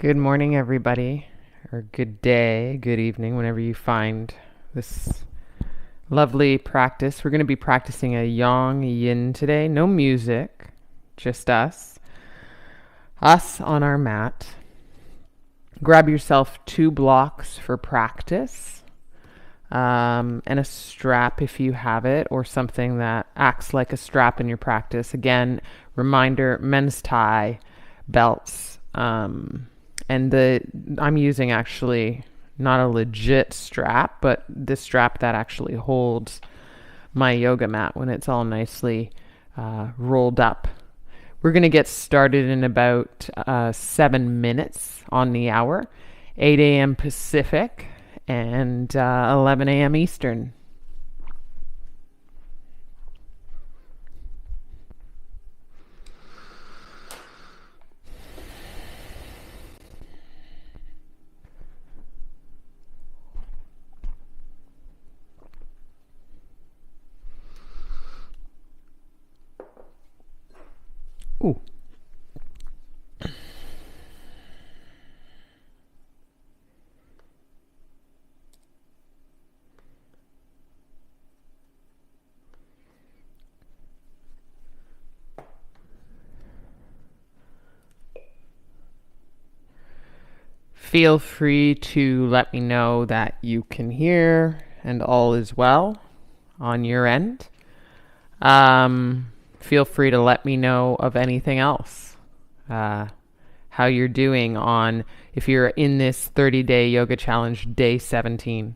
Good morning, everybody, or good day, good evening, whenever you find this lovely practice. We're going to be practicing a yang yin today. No music, just us. Us on our mat. Grab yourself 2 blocks for practice, and a strap if you have it, or something that acts like a strap in your practice. Again, reminder, men's tie, belts. And I'm using actually not a legit strap, but the strap that actually holds my yoga mat when it's all nicely rolled up. We're going to get started in about 7 minutes on the hour, 8 a.m. Pacific and 11 a.m. Eastern. Ooh. Feel free to let me know that you can hear and all is well on your end. Feel free to let me know of anything else. How you're doing on, if you're in this 30-day yoga challenge, day 17.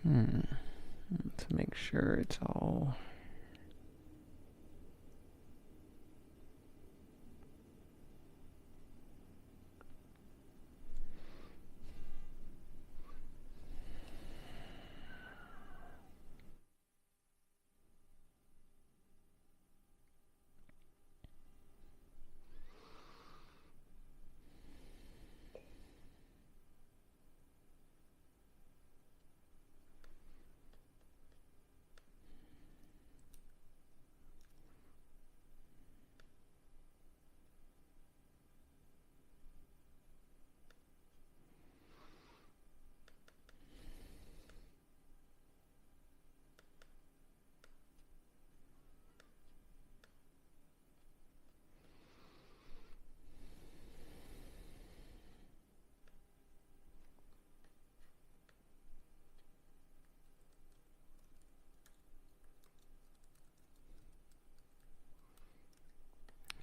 Let's make sure it's all...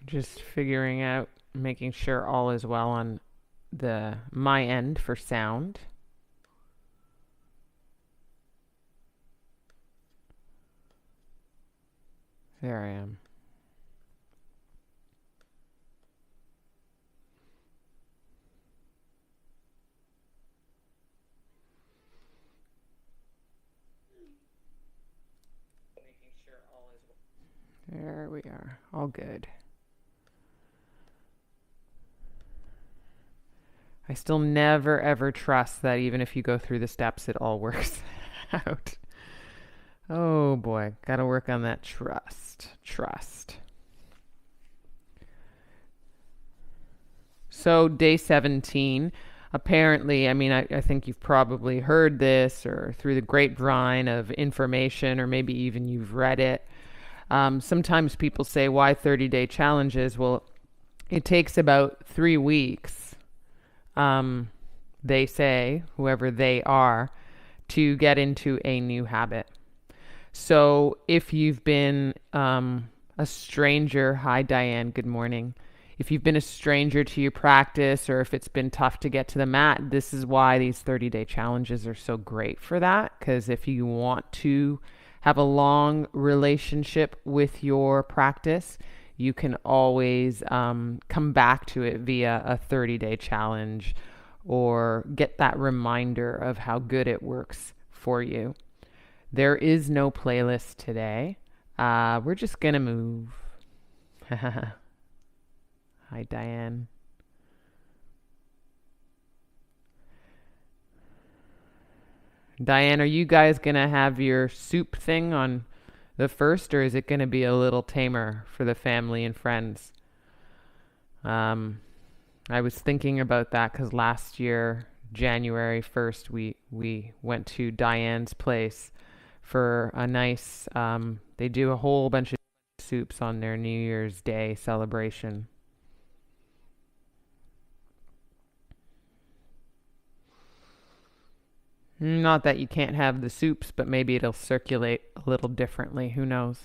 Just figuring out, making sure all is well on my end for sound. There I am. Making sure all is well. There we are. All good. I still never ever trust that even if you go through the steps, it all works out. Oh boy, gotta work on that trust. So day 17, apparently, I mean, I think you've probably heard this or through the grapevine of information, or maybe even you've read it. Sometimes people say, why 30-day challenges? Well, it takes about 3 weeks, they say, whoever they are, to get into a new habit. So if you've been a stranger, hi Diane, good morning. If you've been a stranger to your practice, or if it's been tough to get to the mat, this is why these 30-day challenges are so great for that. Because if you want to have a long relationship with your practice, you can always come back to it via a 30-day challenge, or get that reminder of how good it works for you. There is no playlist today. We're just going to move. Hi, Diane. Diane, are you guys going to have your soup thing on the first, or is it going to be a little tamer for the family and friends? I was thinking about that because last year, January 1st, we went to Diane's place for a nice, they do a whole bunch of soups on their New Year's Day celebration. Not that you can't have the soups, but maybe it'll circulate a little differently. Who knows?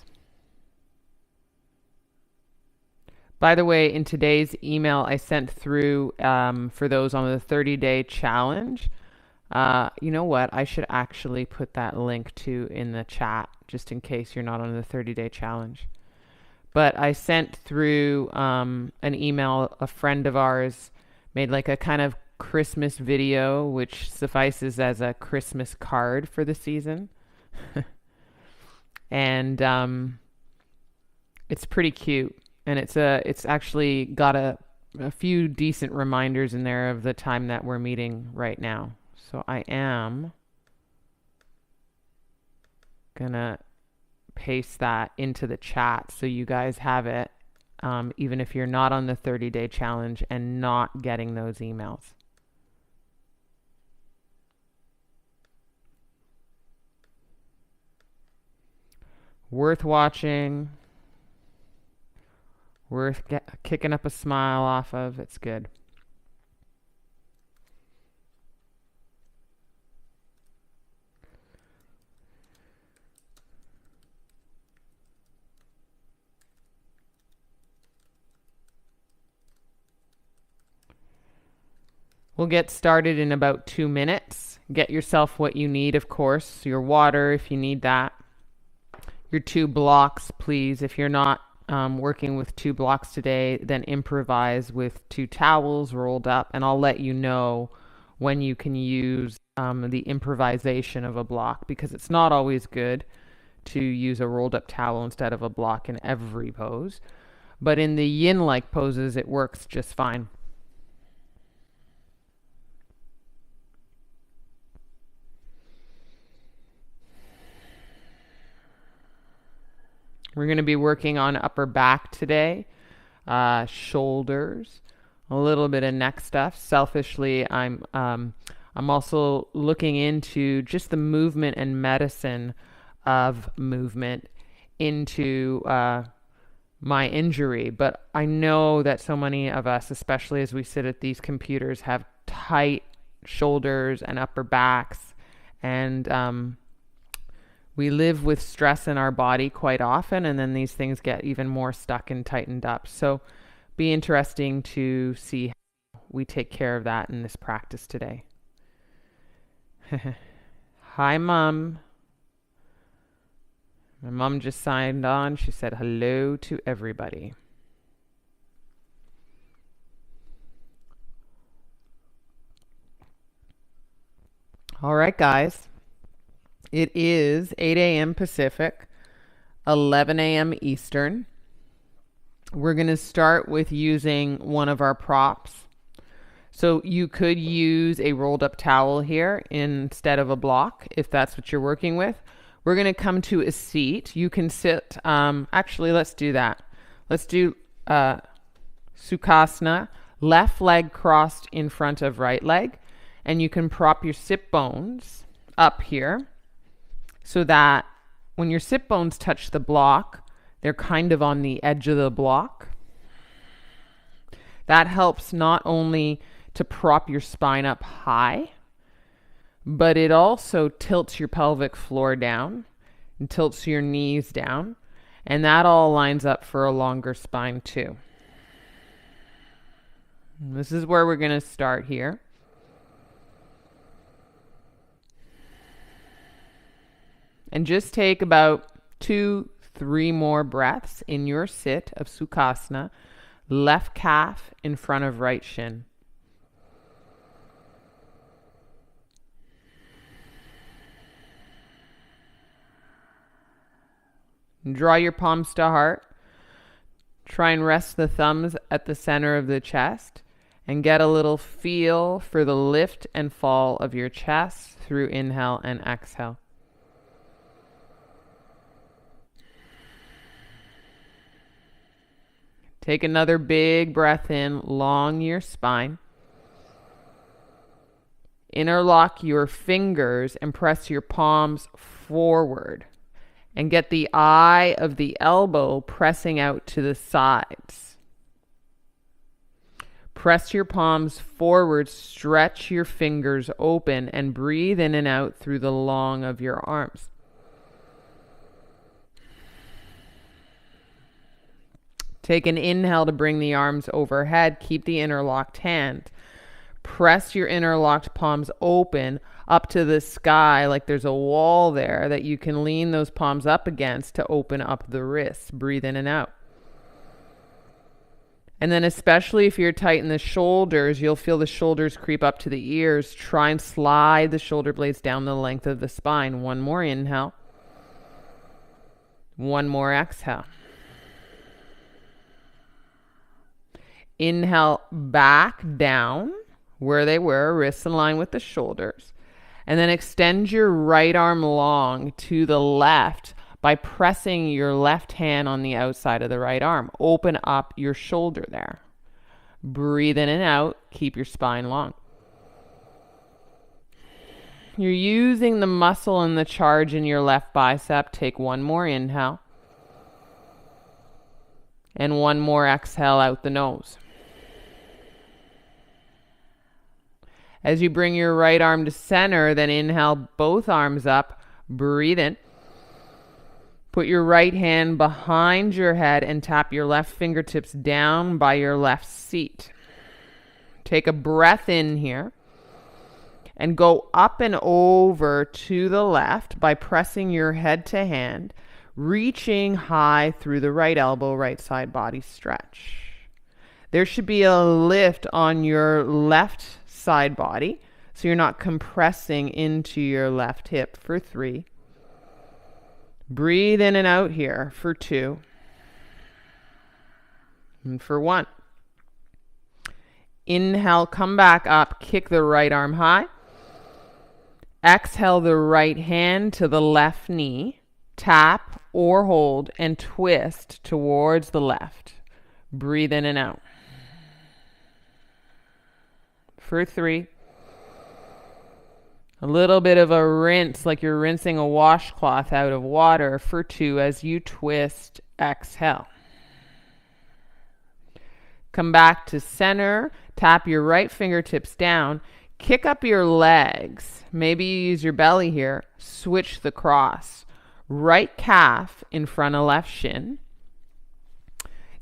By the way, in today's email I sent through for those on the 30-day challenge, you know what? I should actually put that link to in the chat just in case you're not on the 30-day challenge. But I sent through an email. A friend of ours made like a kind of Christmas video, which suffices as a Christmas card for the season. And it's pretty cute. And it's actually got a few decent reminders in there of the time that we're meeting right now. So I am gonna paste that into the chat so you guys have it, even if you're not on the 30-day challenge and not getting those emails. Worth watching. Worth kicking up a smile off of. It's good. We'll get started in about 2 minutes. Get yourself what you need, of course. Your water, if you need that. Your 2 blocks, please. If you're not working with 2 blocks today, then improvise with 2 towels rolled up, and I'll let you know when you can use the improvisation of a block, because it's not always good to use a rolled up towel instead of a block in every pose, but in the yin-like poses it works just fine. We're going to be working on upper back today, shoulders, a little bit of neck stuff. Selfishly, I'm also looking into just the movement and medicine of movement into my injury. But I know that so many of us, especially as we sit at these computers, have tight shoulders and upper backs, and we live with stress in our body quite often, and then these things get even more stuck and tightened up. So be interesting to see how we take care of that in this practice today. Hi, Mom. My mom just signed on. She said hello to everybody. All right, guys. It is 8 a.m. Pacific, 11 a.m. Eastern. We're going to start with using one of our props. So you could use a rolled up towel here instead of a block if that's what you're working with. We're going to come to a seat. You can sit, actually let's do that. Let's do Sukhasana, left leg crossed in front of right leg, and you can prop your sit bones up here, so that when your sit bones touch the block, they're kind of on the edge of the block. That helps not only to prop your spine up high, but it also tilts your pelvic floor down and tilts your knees down, and that all lines up for a longer spine too. And this is where we're going to start here. And just take about 2-3 more breaths in your sit of Sukhasana, left calf in front of right shin. And draw your palms to heart. Try and rest the thumbs at the center of the chest, And get a little feel for the lift and fall of your chest through inhale and exhale. Take another big breath in, long your spine. Interlock your fingers and press your palms forward. And get the eye of the elbow pressing out to the sides. Press your palms forward, stretch your fingers open, and breathe in and out through the long of your arms. Take an inhale to bring the arms overhead. Keep the interlocked hand. Press your interlocked palms open up to the sky like there's a wall there that you can lean those palms up against to open up the wrists. Breathe in and out. And then especially if you're tight in the shoulders, you'll feel the shoulders creep up to the ears. Try and slide the shoulder blades down the length of the spine. One more inhale. One more exhale. Inhale back down where they were, wrists in line with the shoulders. And then extend your right arm long to the left by pressing your left hand on the outside of the right arm. Open up your shoulder there. Breathe in and out. Keep your spine long. You're using the muscle and the charge in your left bicep. Take one more inhale. And one more exhale out the nose. As you bring your right arm to center, then inhale both arms up. Breathe in. Put your right hand behind your head and tap your left fingertips down by your left seat. Take a breath in here and go up and over to the left by pressing your head to hand, reaching high through the right elbow, right side body stretch. There should be a lift on your left side body, so you're not compressing into your left hip for 3. Breathe in and out here for 2. And for 1. Inhale, come back up, kick the right arm high. Exhale the right hand to the left knee. Tap or hold and twist towards the left. Breathe in and out. For 3. A little bit of a rinse, like you're rinsing a washcloth out of water. For 2, as you twist, exhale. Come back to center. Tap your right fingertips down. Kick up your legs. Maybe you use your belly here. Switch the cross. Right calf in front of left shin.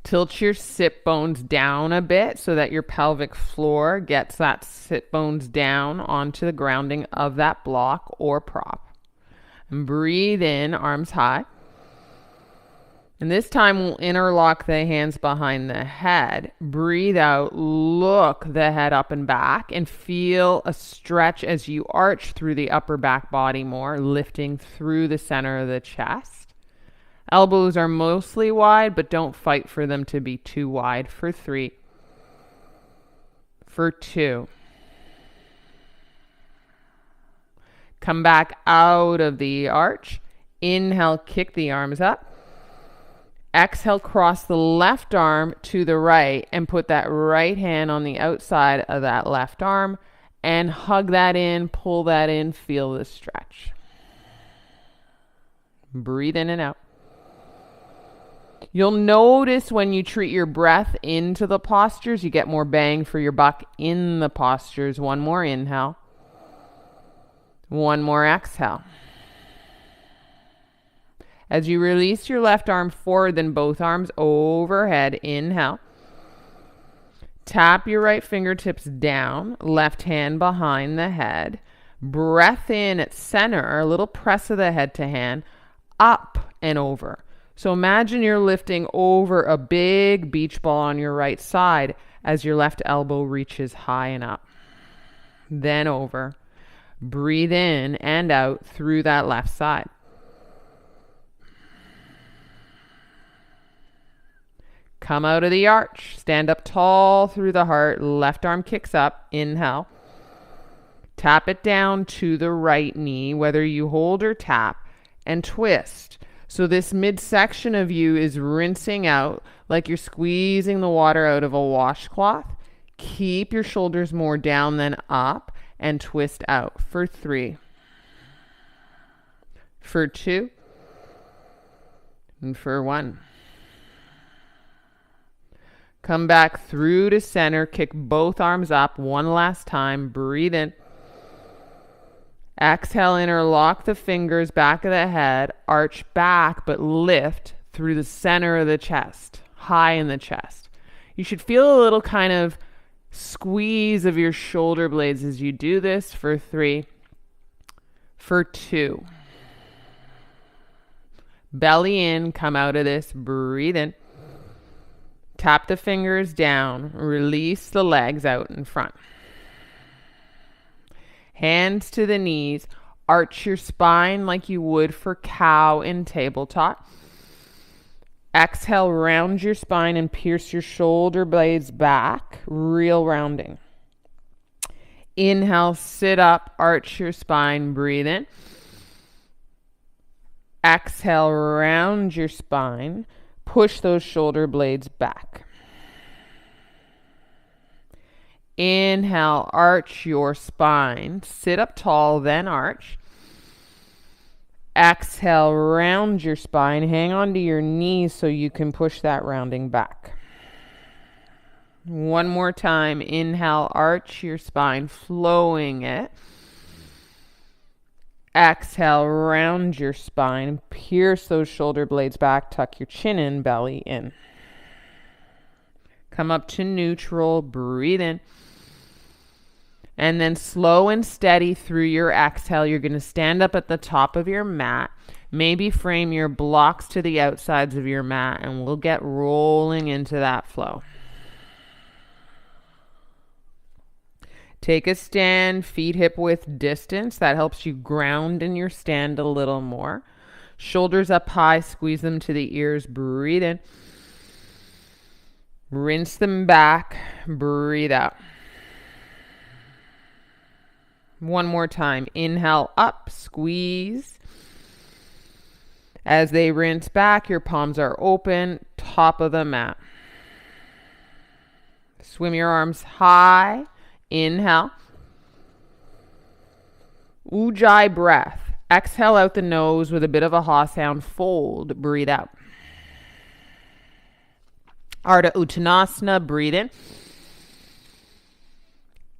Tilt your sit bones down a bit so that your pelvic floor gets that sit bones down onto the grounding of that block or prop. And breathe in, arms high. And this time we'll interlock the hands behind the head. Breathe out, look the head up and back, and feel a stretch as you arch through the upper back body more, lifting through the center of the chest. Elbows are mostly wide, but don't fight for them to be too wide. For 3. For 2. Come back out of the arch. Inhale, kick the arms up. Exhale, cross the left arm to the right and put that right hand on the outside of that left arm and hug that in, pull that in, feel the stretch. Breathe in and out. You'll notice when you treat your breath into the postures, you get more bang for your buck in the postures. One more inhale. One more exhale. As you release your left arm forward, then both arms overhead. Inhale. Tap your right fingertips down, left hand behind the head. Breath in at center, a little press of the head to hand, up and over. So imagine you're lifting over a big beach ball on your right side as your left elbow reaches high and up. Then over. Breathe in and out through that left side. Come out of the arch. Stand up tall through the heart. Left arm kicks up. Inhale. Tap it down to the right knee, whether you hold or tap, and twist. So this midsection of you is rinsing out like you're squeezing the water out of a washcloth. Keep your shoulders more down than up and twist out for 3, for 2, and for 1. Come back through to center. Kick both arms up one last time. Breathe in. Exhale, interlock the fingers, back of the head, arch back, but lift through the center of the chest, high in the chest. You should feel a little kind of squeeze of your shoulder blades as you do this for 3, for 2. Belly in, come out of this, breathe in. Tap the fingers down, release the legs out in front. Hands to the knees, arch your spine like you would for cow in tabletop. Exhale, round your spine and pierce your shoulder blades back, real rounding. Inhale, sit up, arch your spine, breathe in. Exhale, round your spine, push those shoulder blades back. Inhale, arch your spine, sit up tall, then arch. Exhale, round your spine, hang on to your knees so you can push that rounding back. One more time, inhale, arch your spine, flowing it. Exhale, round your spine, pierce those shoulder blades back, tuck your chin in, belly in. Come up to neutral, breathe in. And then slow and steady through your exhale, you're going to stand up at the top of your mat. Maybe frame your blocks to the outsides of your mat, and we'll get rolling into that flow. Take a stand, feet hip width distance. That helps you ground in your stand a little more. Shoulders up high, squeeze them to the ears, breathe in. Rinse them back, breathe out. One more time. Inhale up, squeeze. As they rinse back, your palms are open, top of the mat. Swim your arms high. Inhale. Ujjayi breath. Exhale out the nose with a bit of a ha sound. Fold. Breathe out. Ardha Uttanasana. Breathe in.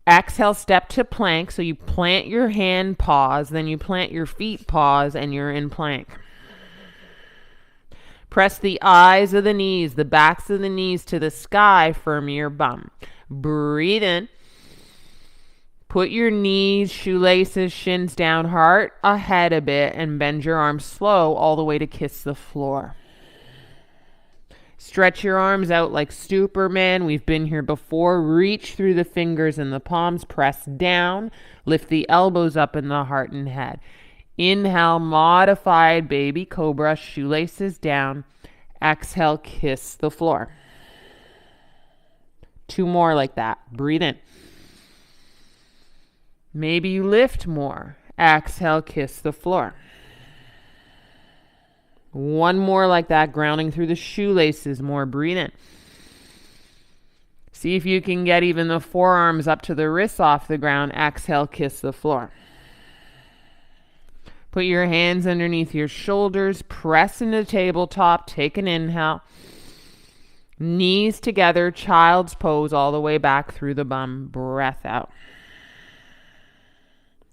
Exhale, step to plank. So you plant your hand, pause, then you plant your feet, pause, and you're in plank. Press the eyes of the knees, the backs of the knees to the sky, firm your bum. Breathe in. Put your knees, shoelaces, shins down, heart ahead a bit, and bend your arms slow all the way to kiss the floor. Stretch your arms out like Superman. We've been here before. Reach through the fingers and the palms. Press down. Lift the elbows up in the heart and head. Inhale, modified baby cobra. Shoelaces down. Exhale, kiss the floor. 2 more like that. Breathe in. Maybe you lift more. Exhale, kiss the floor. 1 more like that, grounding through the shoelaces more. Breathe in. See if you can get even the forearms up to the wrists off the ground. Exhale, kiss the floor. Put your hands underneath your shoulders. Press into tabletop. Take an inhale. Knees together, child's pose all the way back through the bum. Breath out.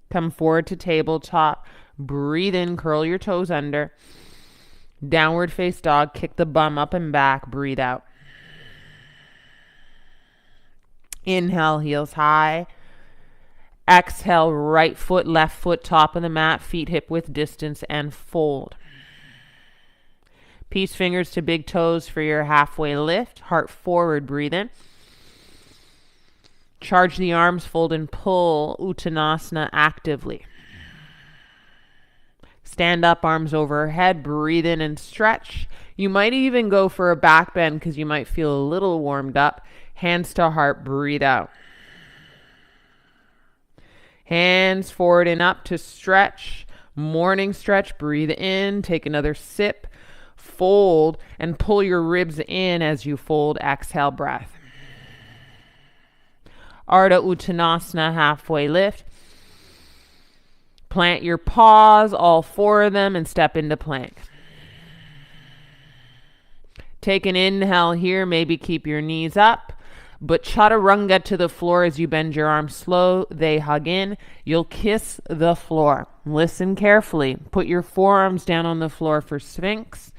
Come forward to tabletop. Breathe in, curl your toes under. Downward face dog, kick the bum up and back, breathe out. Inhale, heels high. Exhale, right foot, left foot, top of the mat, feet hip width distance, and fold. Peace fingers to big toes for your halfway lift. Heart forward, breathe in. Charge the arms, fold and pull Uttanasana actively. Stand up, arms overhead, breathe in and stretch. You might even go for a back bend because you might feel a little warmed up. Hands to heart, breathe out. Hands forward and up to stretch. Morning stretch, breathe in, take another sip, fold, and pull your ribs in as you fold. Exhale, breath. Ardha Uttanasana, halfway lift. Plant your paws, all four of them, and step into plank. Take an inhale here, maybe keep your knees up, but chaturanga to the floor as you bend your arms slow. They hug in. You'll kiss the floor. Listen carefully. Put your forearms down on the floor for Sphinx.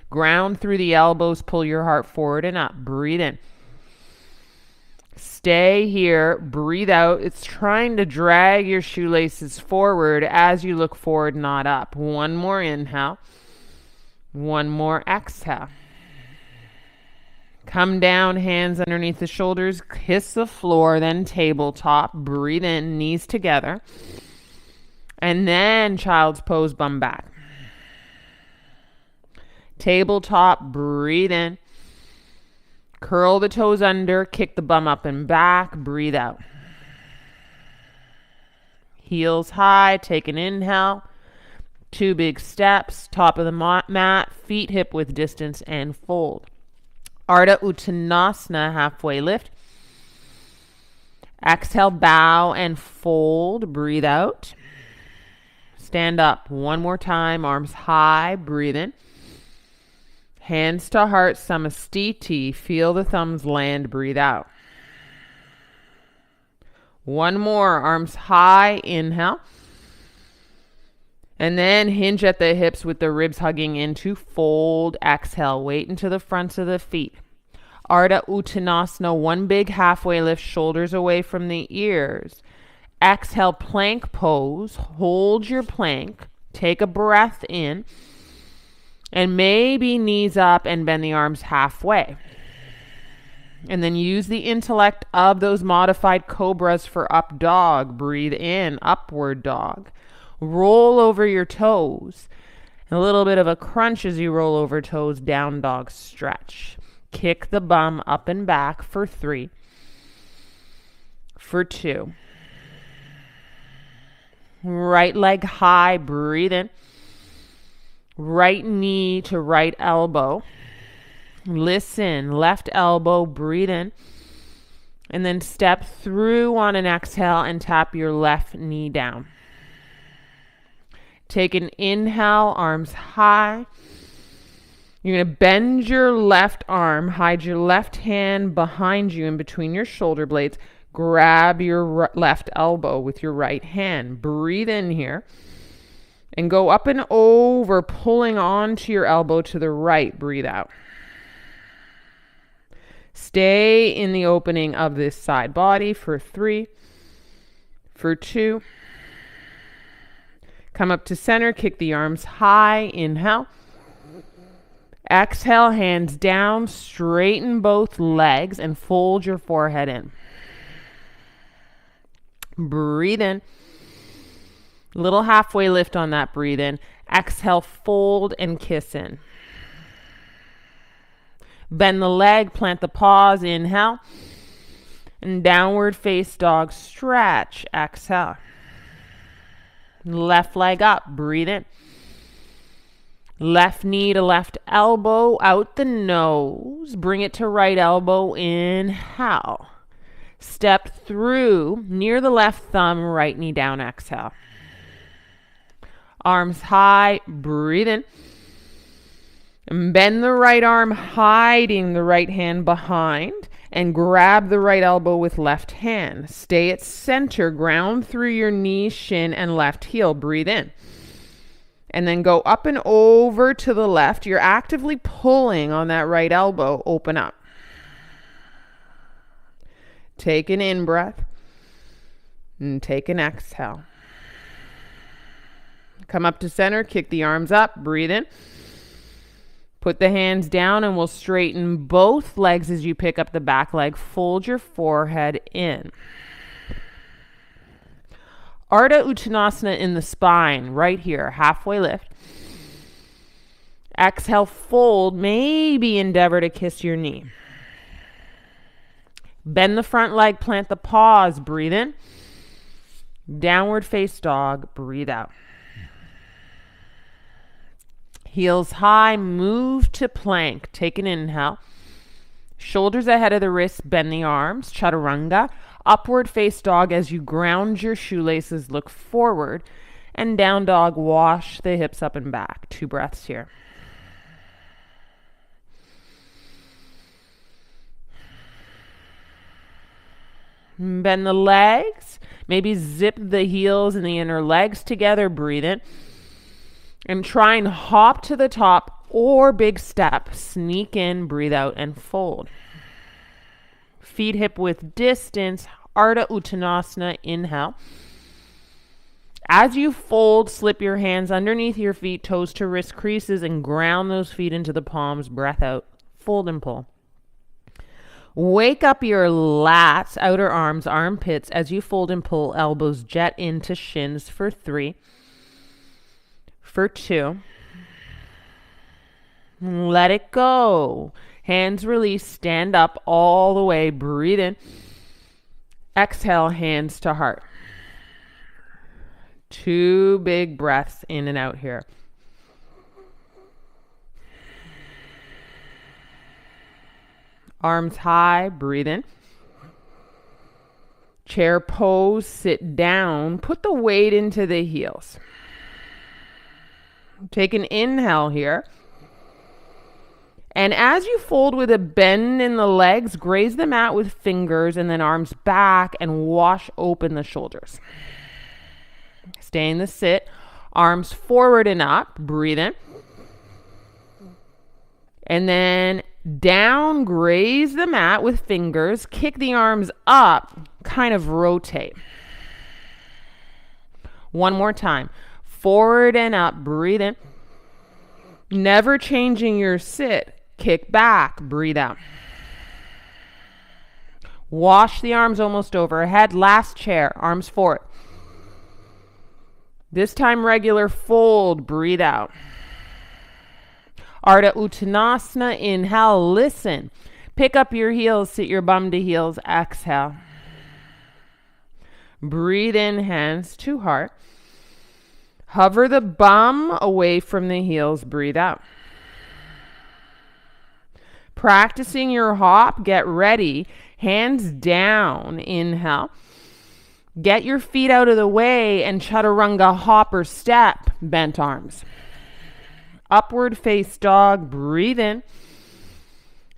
Ground through the elbows. Pull your heart forward and up. Breathe in. Stay here. Breathe out. It's trying to drag your shoelaces forward as you look forward, not up. One more inhale. One more exhale. Come down, hands underneath the shoulders, kiss the floor, then tabletop. Breathe in, knees together. And then child's pose, bum back. Tabletop, breathe in. Curl the toes under, kick the bum up and back, breathe out. Heels high, take an inhale. 2 big steps, top of the mat, feet hip width distance, and fold. Ardha Uttanasana, halfway lift. Exhale, bow and fold. Breathe out. Stand up one more time, arms high, breathe in. Hands to heart, samastiti. Feel the thumbs land, breathe out. One more, arms high, inhale. And then hinge at the hips with the ribs hugging into fold. Exhale, weight into the fronts of the feet. Ardha Uttanasana, 1 big halfway lift, shoulders away from the ears. Exhale, plank pose. Hold your plank. Take a breath in. And maybe knees up and bend the arms halfway. And then use the intellect of those modified cobras for up dog. Breathe in, upward dog. Roll over your toes. A little bit of a crunch as you roll over toes. Down dog stretch. Kick the bum up and back for 3. For 2. Right leg high. Breathe in. Right knee to right elbow. Listen. Left elbow. Breathe in. And then step through on an exhale and tap your left knee down. Take an inhale, arms high. You're going to bend your left arm, hide your left hand behind you in between your shoulder blades. Grab your left elbow with your right hand. Breathe in here. And go up and over, pulling onto your elbow to the right. Breathe out. Stay in the opening of this side body for 3. For 2. Come up to center, kick the arms high, inhale. Exhale, hands down, straighten both legs and fold your forehead in. Breathe in. Little halfway lift on that breathe in. Exhale, fold and kiss in. Bend the leg, plant the paws, inhale. And downward face dog, stretch, exhale. Left leg up, breathe in. Left knee to left elbow, out the nose. Bring it to right elbow, inhale. Step through, near the left thumb, right knee down, exhale. Arms high, breathe in. And bend the right arm, hiding the right hand behind. And grab the right elbow with left hand. Stay at center, ground through your knee, shin, and left heel. Breathe in. And then go up and over to the left. You're actively pulling on that right elbow. Open up. Take an in-breath. And take an exhale. Come up to center, kick the arms up, breathe in. Put the hands down and we'll straighten both legs as you pick up the back leg. Fold your forehead in. Ardha Uttanasana in the spine, right here, halfway lift. Exhale, fold, maybe endeavor to kiss your knee. Bend the front leg, plant the paws, breathe in. Downward face dog, breathe out. Heels high, move to plank. Take an inhale. Shoulders ahead of the wrists, bend the arms, chaturanga. Upward face dog as you ground your shoelaces, look forward. And down dog, wash the hips up and back. 2 breaths here. Bend the legs. Maybe zip the heels and the inner legs together. Breathe in. And try and hop to the top or big step. Sneak in, breathe out, and fold. Feet hip width distance. Ardha Uttanasana. Inhale. As you fold, slip your hands underneath your feet, toes to wrist creases, and ground those feet into the palms. Breath out. Fold and pull. Wake up your lats, outer arms, armpits as you fold and pull. Elbows jet into shins for 3. For 2. Let it go. Hands release. Stand up all the way. Breathe in. Exhale, hands to heart. 2 big breaths in and out here. Arms high, breathe in. Chair pose, sit down. Put the weight into the heels. Take an inhale here. And as you fold with a bend in the legs, graze the mat with fingers and then arms back and wash open the shoulders. Stay in the sit. Arms forward and up. Breathe in. And then down, graze the mat with fingers. Kick the arms up. Kind of rotate. One more time. Forward and up. Breathe in. Never changing your sit. Kick back. Breathe out. Wash the arms almost overhead. Last chair. Arms forward. This time regular fold. Breathe out. Ardha Uttanasana. Inhale. Listen. Pick up your heels. Sit your bum to heels. Exhale. Breathe in. Hands to heart. Hover the bum away from the heels. Breathe out. Practicing your hop. Get ready. Hands down. Inhale. Get your feet out of the way and chaturanga hop or step. Bent arms. Upward face dog. Breathe in.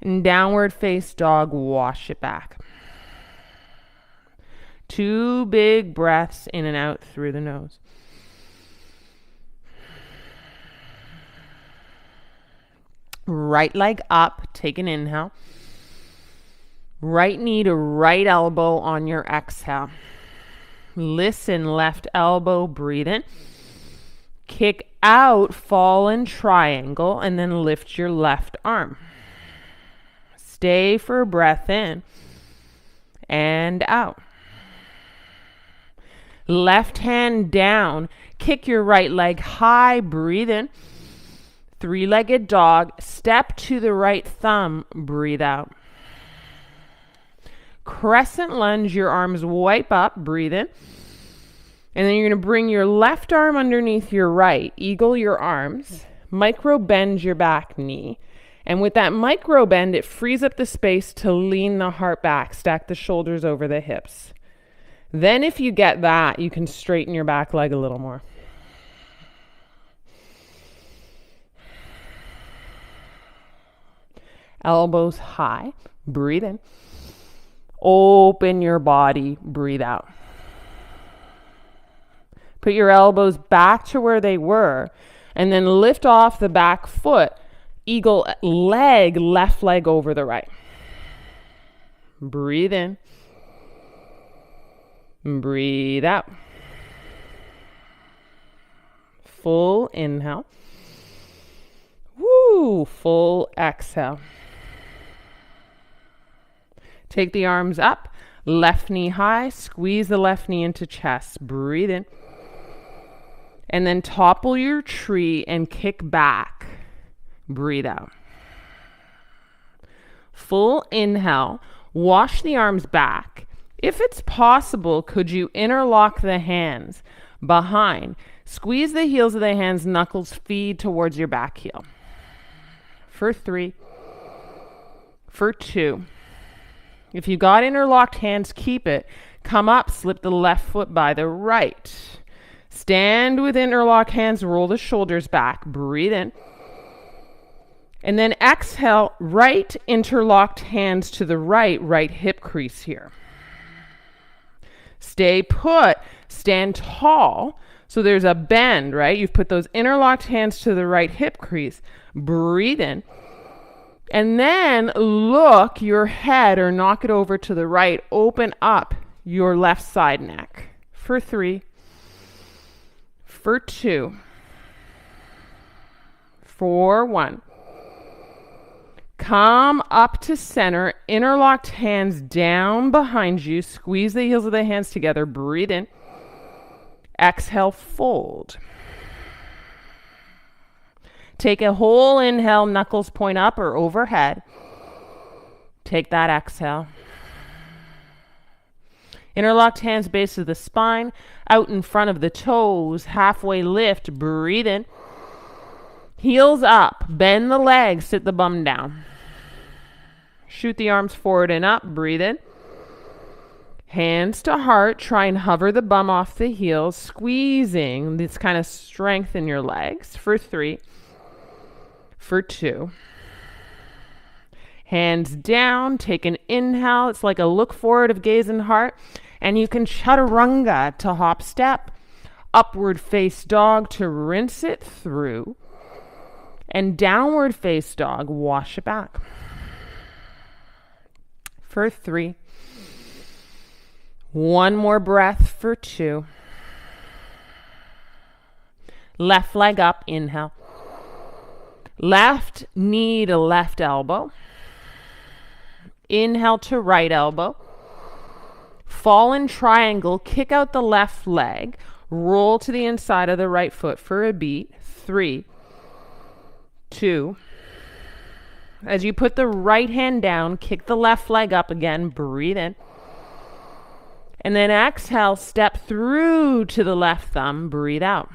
And downward face dog. Wash it back. 2 big breaths in and out through the nose. Right leg up. Take an inhale. Right knee to right elbow on your exhale. Listen, left elbow. Breathe in. Kick out, fall in triangle, and then lift your left arm. Stay for a breath in and out. Left hand down. Kick your right leg high. Breathe in. 3-legged dog. Step to the right thumb. Breathe out. Crescent lunge. Your arms wipe up. Breathe in. And then you're going to bring your left arm underneath your right. Eagle your arms. Micro bend your back knee. And with that micro bend, it frees up the space to lean the heart back. Stack the shoulders over the hips. Then if you get that, you can straighten your back leg a little more. Elbows high. Breathe in. Open your body. Breathe out. Put your elbows back to where they were and then lift off the back foot. Eagle leg, left leg over the right. Breathe in. Breathe out. Full inhale. Woo, full exhale. Take the arms up. Left knee high, squeeze the left knee into chest. Breathe in. And then topple your tree and kick back. Breathe out. Full inhale. Wash the arms back. If it's possible, could you interlock the hands behind? Squeeze the heels of the hands, knuckles feed towards your back heel. For 3. For 2. If you got interlocked hands, keep it. Come up, slip the left foot by the right. Stand with interlocked hands, roll the shoulders back. Breathe in. And then exhale, right interlocked hands to the right hip crease here. Stay put, stand tall. So there's a bend, right? You've put those interlocked hands to the right hip crease. Breathe in. And then look your head or knock it over to the right. Open up your left side neck. For 3. For 2. For 1. Come up to center, interlocked hands down behind you. Squeeze the heels of the hands together. Breathe in. Exhale, fold. Take a whole inhale, knuckles point up or overhead. Take that exhale. Interlocked hands base of the spine, out in front of the toes, halfway lift. Breathe in. Heels up, bend the legs, sit the bum down. Shoot the arms forward and up, breathe in. Hands to heart, try and hover the bum off the heels, squeezing this kind of strength in your legs. For 3. For 2. Hands down, take an inhale. It's like a look forward of gaze and heart. And you can chaturanga to hop step. Upward face dog to rinse it through. And downward face dog, wash it back. For 3. One more breath for 2. Left leg up, inhale. Left knee to left elbow. Inhale to right elbow. Fall in triangle, kick out the left leg. Roll to the inside of the right foot for a beat. 3. 2. As you put the right hand down, kick the left leg up again. Breathe in. And then exhale, step through to the left thumb. Breathe out.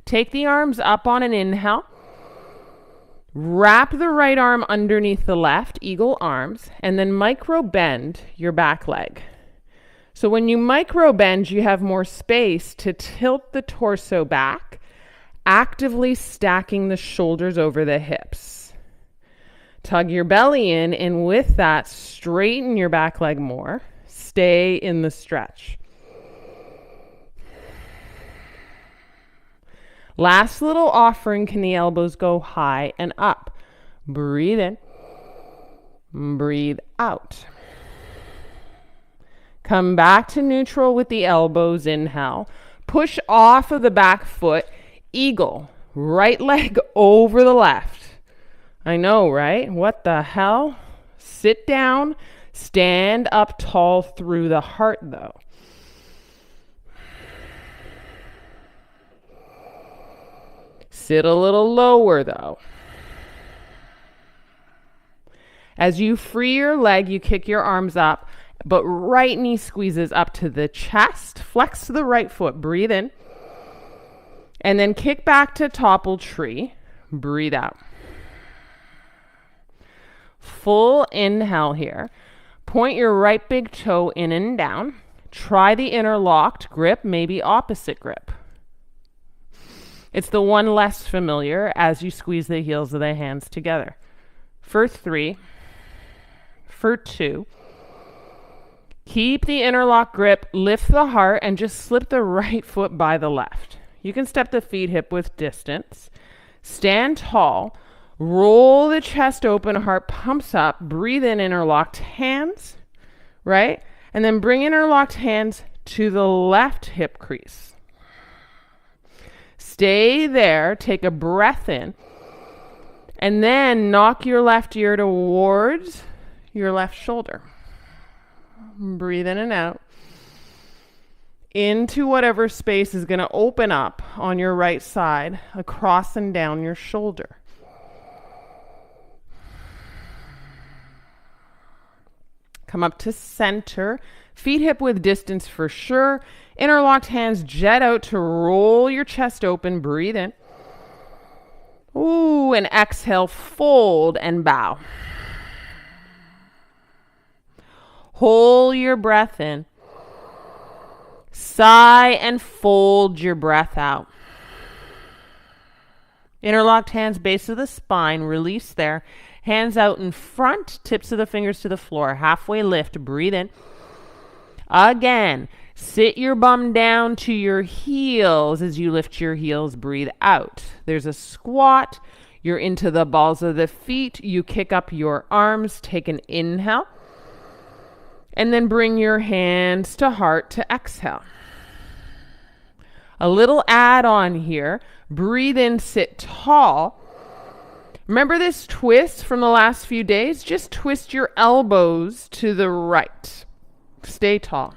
Take the arms up on an inhale. Wrap the right arm underneath the left, eagle arms, and then micro bend your back leg. So when you micro bend, you have more space to tilt the torso back, actively stacking the shoulders over the hips. Tug your belly in, and with that, straighten your back leg more. Stay in the stretch. Last little offering, can the elbows go high and up? Breathe in. Breathe out. Come back to neutral with the elbows. Inhale. Push off of the back foot. Eagle. Right leg over the left. I know, right? What the hell? Sit down. Stand up tall through the heart, though. Sit a little lower, though. As you free your leg, you kick your arms up, but right knee squeezes up to the chest. Flex to the right foot. Breathe in. And then kick back to topple tree. Breathe out. Full inhale here. Point your right big toe in and down. Try the interlocked grip, maybe opposite grip. It's the one less familiar as you squeeze the heels of the hands together. For 3. For 2. Keep the interlock grip, lift the heart, and just slip the right foot by the left. You can step the feet hip width distance. Stand tall. Roll the chest open, heart pumps up. Breathe in, interlocked hands, right? And then bring interlocked hands to the left hip crease. Stay there. Take a breath in. And then knock your left ear towards your left shoulder. Breathe in and out. Into whatever space is going to open up on your right side, across and down your shoulder. Come up to center. Feet hip width distance for sure. Interlocked hands jet out to roll your chest open. Breathe in. Ooh, and exhale, fold and bow. Hold your breath in. Sigh and fold your breath out. Interlocked hands, base of the spine, release there. Hands out in front, tips of the fingers to the floor. Halfway lift, breathe in. Again, sit your bum down to your heels as you lift your heels, breathe out. There's a squat. You're into the balls of the feet. You kick up your arms, take an inhale. And then bring your hands to heart to exhale. A little add-on here. Breathe in, sit tall. Remember this twist from the last few days? Just twist your elbows to the right. Stay tall.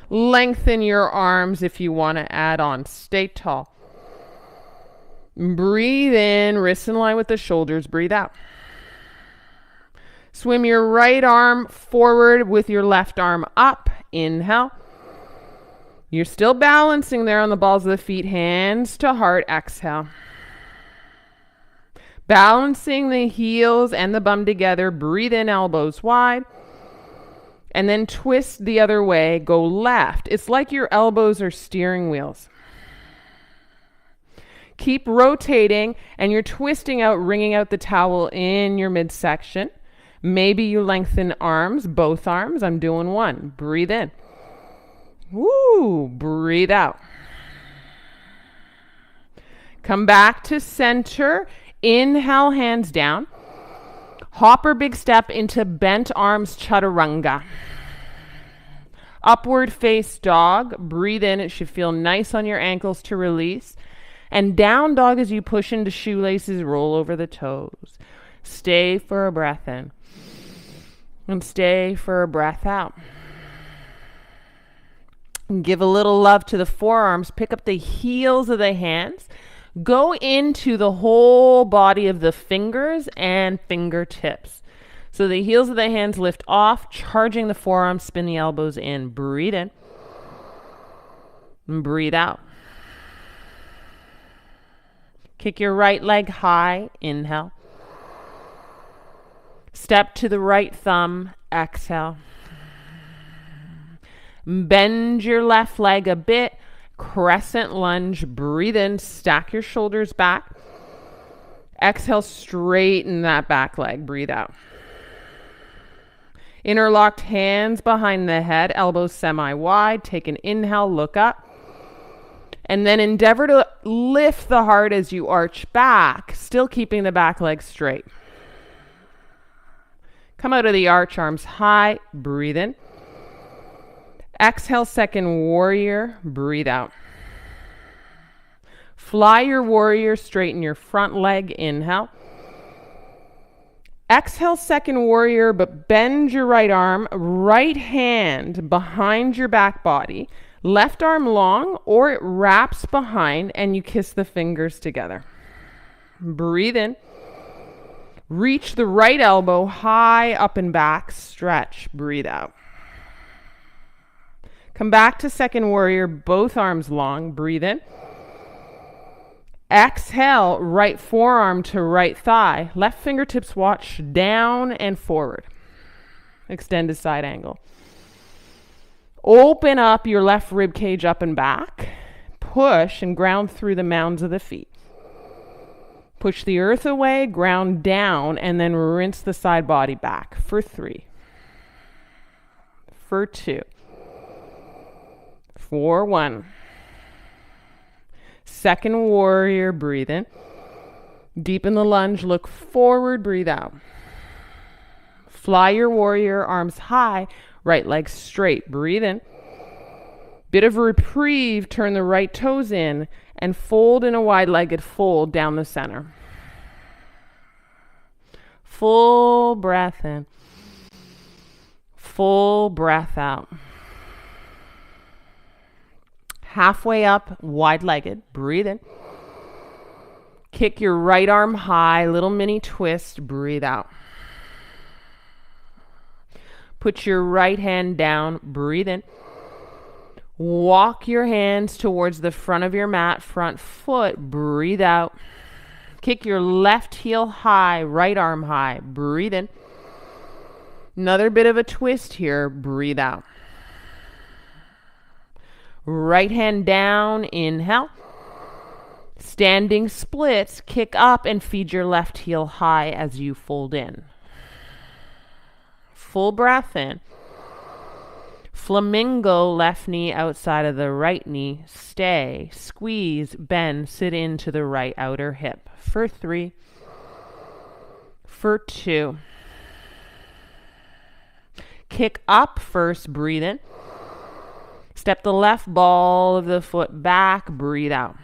Lengthen your arms if you want to add on. Stay tall. Breathe in, wrists in line with the shoulders. Breathe out. Swim your right arm forward with your left arm up. Inhale. You're still balancing there on the balls of the feet. Hands to heart. Exhale. Balancing the heels and the bum together. Breathe in, elbows wide. And then twist the other way. Go left. It's like your elbows are steering wheels. Keep rotating and you're twisting out, wringing out the towel in your midsection. Maybe you lengthen arms, both arms. I'm doing one. Breathe in. Woo! Breathe out. Come back to center. Inhale, hands down. Hopper big step into bent arms, chaturanga. Upward face dog. Breathe in. It should feel nice on your ankles to release. And down dog as you push into shoelaces, roll over the toes. Stay for a breath in. And stay for a breath out. And give a little love to the forearms. Pick up the heels of the hands. Go into the whole body of the fingers and fingertips. So the heels of the hands lift off, charging the forearms, spin the elbows in. Breathe in. And breathe out. Kick your right leg high. Inhale. Step to the right thumb. Exhale. Bend your left leg a bit. Crescent lunge. Breathe in. Stack your shoulders back. Exhale. Straighten that back leg. Breathe out. Interlocked hands behind the head. Elbows semi-wide. Take an inhale. Look up. And then endeavor to lift the heart as you arch back, still keeping the back leg straight. Come out of the arch, arms high. Breathe in. Exhale, second warrior. Breathe out. Fly your warrior, straighten your front leg. Inhale. Exhale, second warrior, but bend your right arm, right hand behind your back body. Left arm long, or it wraps behind and you kiss the fingers together. Breathe in. Reach the right elbow high up and back. Stretch. Breathe out. Come back to second warrior, both arms long. Breathe in. Exhale, right forearm to right thigh. Left fingertips watch down and forward. Extended side angle. Open up your left rib cage up and back. Push and ground through the mounds of the feet. Push the earth away, ground down, and then rinse the side body back for 3. For 2. For 1. Second warrior, breathe in. Deepen the lunge, look forward, breathe out. Fly your warrior, arms high, right leg straight, breathe in. Bit of a reprieve, turn the right toes in and fold in a wide-legged fold down the center. Full breath in. Full breath out. Halfway up, wide-legged. Breathe in. Kick your right arm high, little mini twist. Breathe out. Put your right hand down. Breathe in. Walk your hands towards the front of your mat, front foot. Breathe out. Kick your left heel high, right arm high. Breathe in. Another bit of a twist here. Breathe out. Right hand down. Inhale. Standing splits. Kick up and feed your left heel high as you fold in. Full breath in. Flamingo, left knee outside of the right knee. Stay, squeeze, bend, sit into the right outer hip. For 3. For 2. Kick up first, breathe in. Step the left ball of the foot back, breathe out.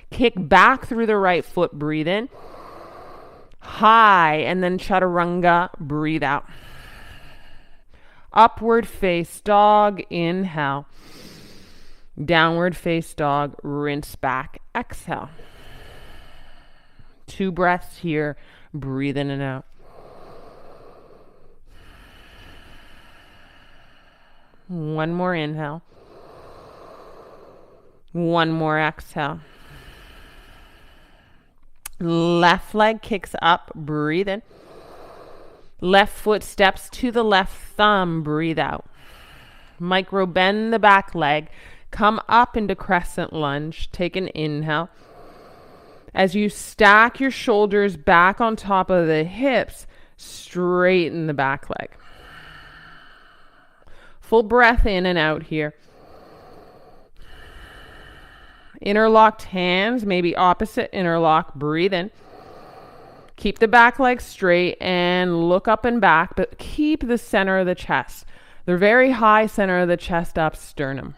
Kick back through the right foot, breathe in. High, and then chaturanga, breathe out. Upward face dog, inhale. Downward face dog, rinse back, exhale. 2 breaths here, breathe in and out. One more inhale. One more exhale. Left leg kicks up, breathe in. Left foot steps to the left thumb, breathe out. Micro bend the back leg, come up into crescent lunge, take an inhale. As you stack your shoulders back on top of the hips, straighten the back leg. Full breath in and out here. Interlocked hands, maybe opposite interlock, breathe in. Keep the back leg straight and look up and back, but keep the center of the chest. The very high center of the chest up, sternum.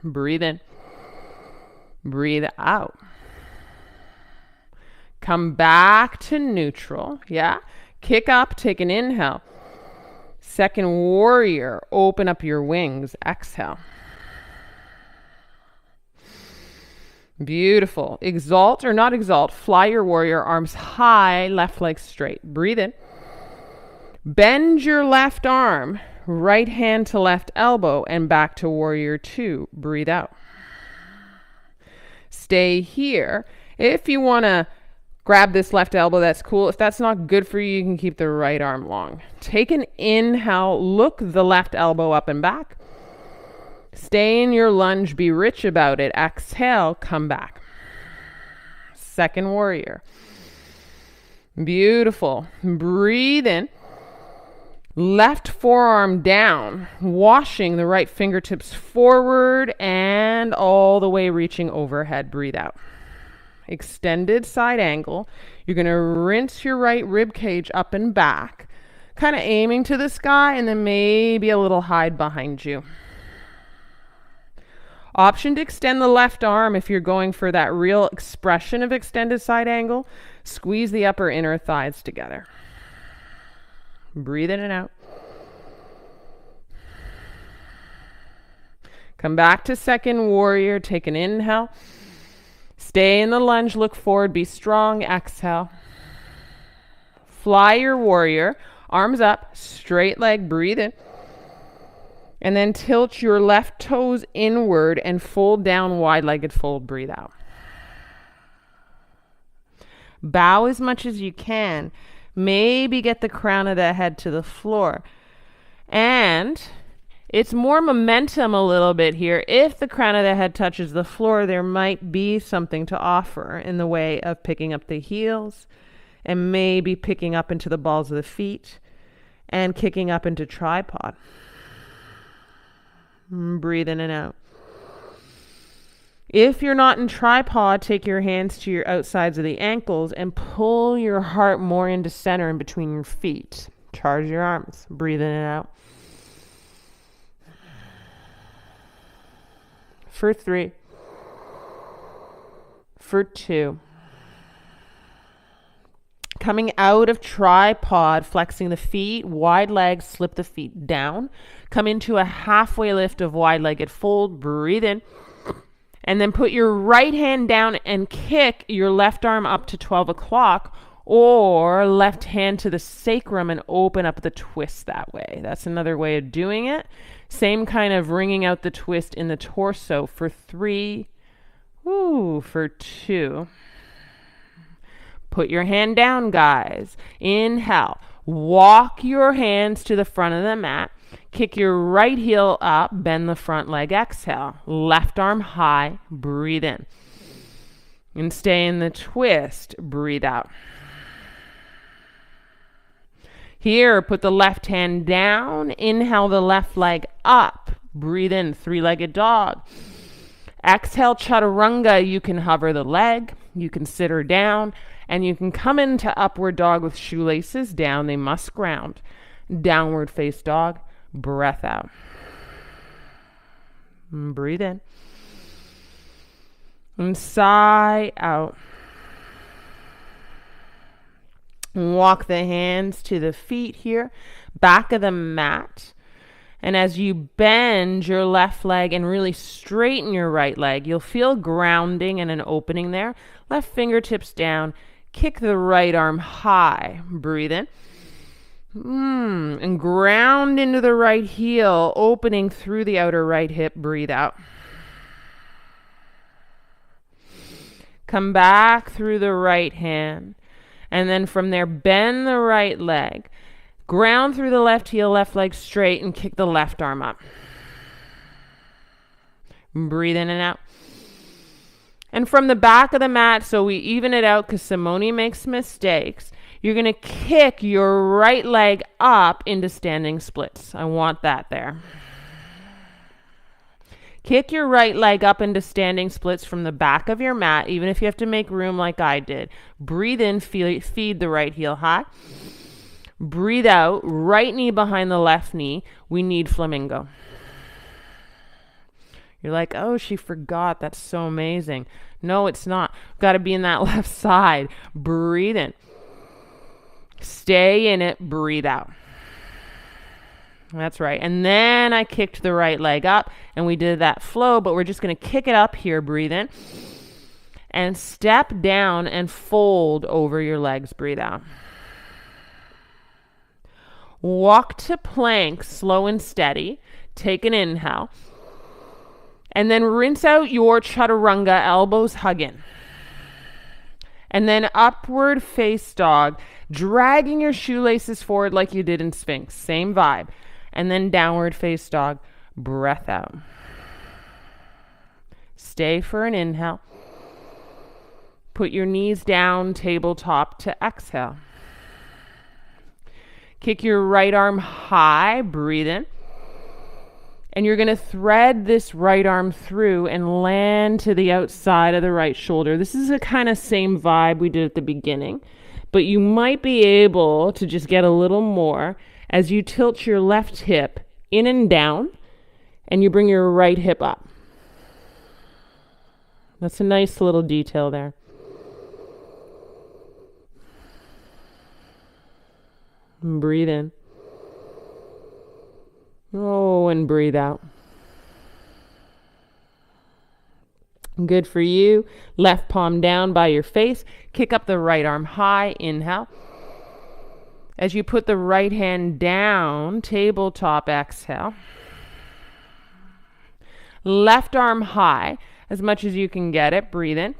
Breathe in. Breathe out. Come back to neutral. Yeah. Kick up, take an inhale. Second warrior, open up your wings. Exhale. Beautiful. Exalt or not exalt. Fly your warrior, arms high, left leg straight. Breathe in. Bend your left arm, right hand to left elbow, and back to warrior 2. Breathe out. Stay here. If you want to grab this left elbow, that's cool. If that's not good for you, you can keep the right arm long. Take an inhale, look the left elbow up and back. Stay in your lunge, be rich about it. Exhale, come back. Second warrior. Beautiful. Breathe in. Left forearm down, washing the right fingertips forward and all the way reaching overhead. Breathe out. Extended side angle. You're going to rinse your right rib cage up and back, kind of aiming to the sky, and then maybe a little hide behind you. Option to extend the left arm if you're going for that real expression of extended side angle. Squeeze the upper inner thighs together. Breathe in and out. Come back to second warrior. Take an inhale. Stay in the lunge. Look forward. Be strong. Exhale. Fly your warrior. Arms up. Straight leg. Breathe in. And then tilt your left toes inward and fold down, wide-legged fold. Breathe out. Bow as much as you can. Maybe get the crown of the head to the floor. And it's more momentum a little bit here. If the crown of the head touches the floor, there might be something to offer in the way of picking up the heels and maybe picking up into the balls of the feet and kicking up into tripod. Breathe in and out. If you're not in tripod, take your hands to your outsides of the ankles and pull your heart more into center in between your feet. Charge your arms. Breathe in and out. For 3. For 2. Coming out of tripod, flexing the feet, wide legs, slip the feet down. Come into a halfway lift of wide-legged fold. Breathe in. And then put your right hand down and kick your left arm up to 12 o'clock, or left hand to the sacrum and open up the twist that way. That's another way of doing it. Same kind of wringing out the twist in the torso for 3, for 2. Put your hand down, guys. Inhale. Walk your hands to the front of the mat. Kick your right heel up. Bend the front leg. Exhale. Left arm high. Breathe in. And stay in the twist. Breathe out. Here, put the left hand down. Inhale the left leg up. Breathe in. Three-legged dog. Exhale, chaturanga. You can hover the leg. You can sit her down. And you can come into upward dog with shoelaces down. They must ground. Downward face dog. Breath out. And breathe in. And sigh out. Walk the hands to the feet here, back of the mat. And as you bend your left leg and really straighten your right leg, you'll feel grounding and an opening there. Left fingertips down. Kick the right arm high. Breathe in. And ground into the right heel, opening through the outer right hip. Breathe out. Come back through the right hand. And then from there, bend the right leg. Ground through the left heel, left leg straight, and kick the left arm up. Breathe in and out. And from the back of the mat, so we even it out because Simone makes mistakes, you're going to kick your right leg up into standing splits. I want that there. Kick your right leg up into standing splits from the back of your mat, even if you have to make room like I did. Breathe in, feed the right heel high. Breathe out, right knee behind the left knee. We need flamingo. You're like, oh, she forgot. That's so amazing. No, it's not. Got to be in that left side. Breathe in. Stay in it. Breathe out. That's right. And then I kicked the right leg up and we did that flow, but we're just going to kick it up here. Breathe in. And step down and fold over your legs. Breathe out. Walk to plank, slow and steady. Take an inhale. And then rinse out your chaturanga, elbows hug in. And then upward face dog, dragging your shoelaces forward like you did in Sphinx. Same vibe. And then downward face dog, breath out. Stay for an inhale. Put your knees down, tabletop to exhale. Kick your right arm high, breathe in. And you're going to thread this right arm through and land to the outside of the right shoulder. This is a kind of same vibe we did at the beginning, but you might be able to just get a little more as you tilt your left hip in and down, and you bring your right hip up. That's a nice little detail there. And breathe in. Oh, and breathe out. Good for you. Left palm down by your face. Kick up the right arm high. Inhale. As you put the right hand down, tabletop, exhale. Left arm high, as much as you can get it. Breathe in.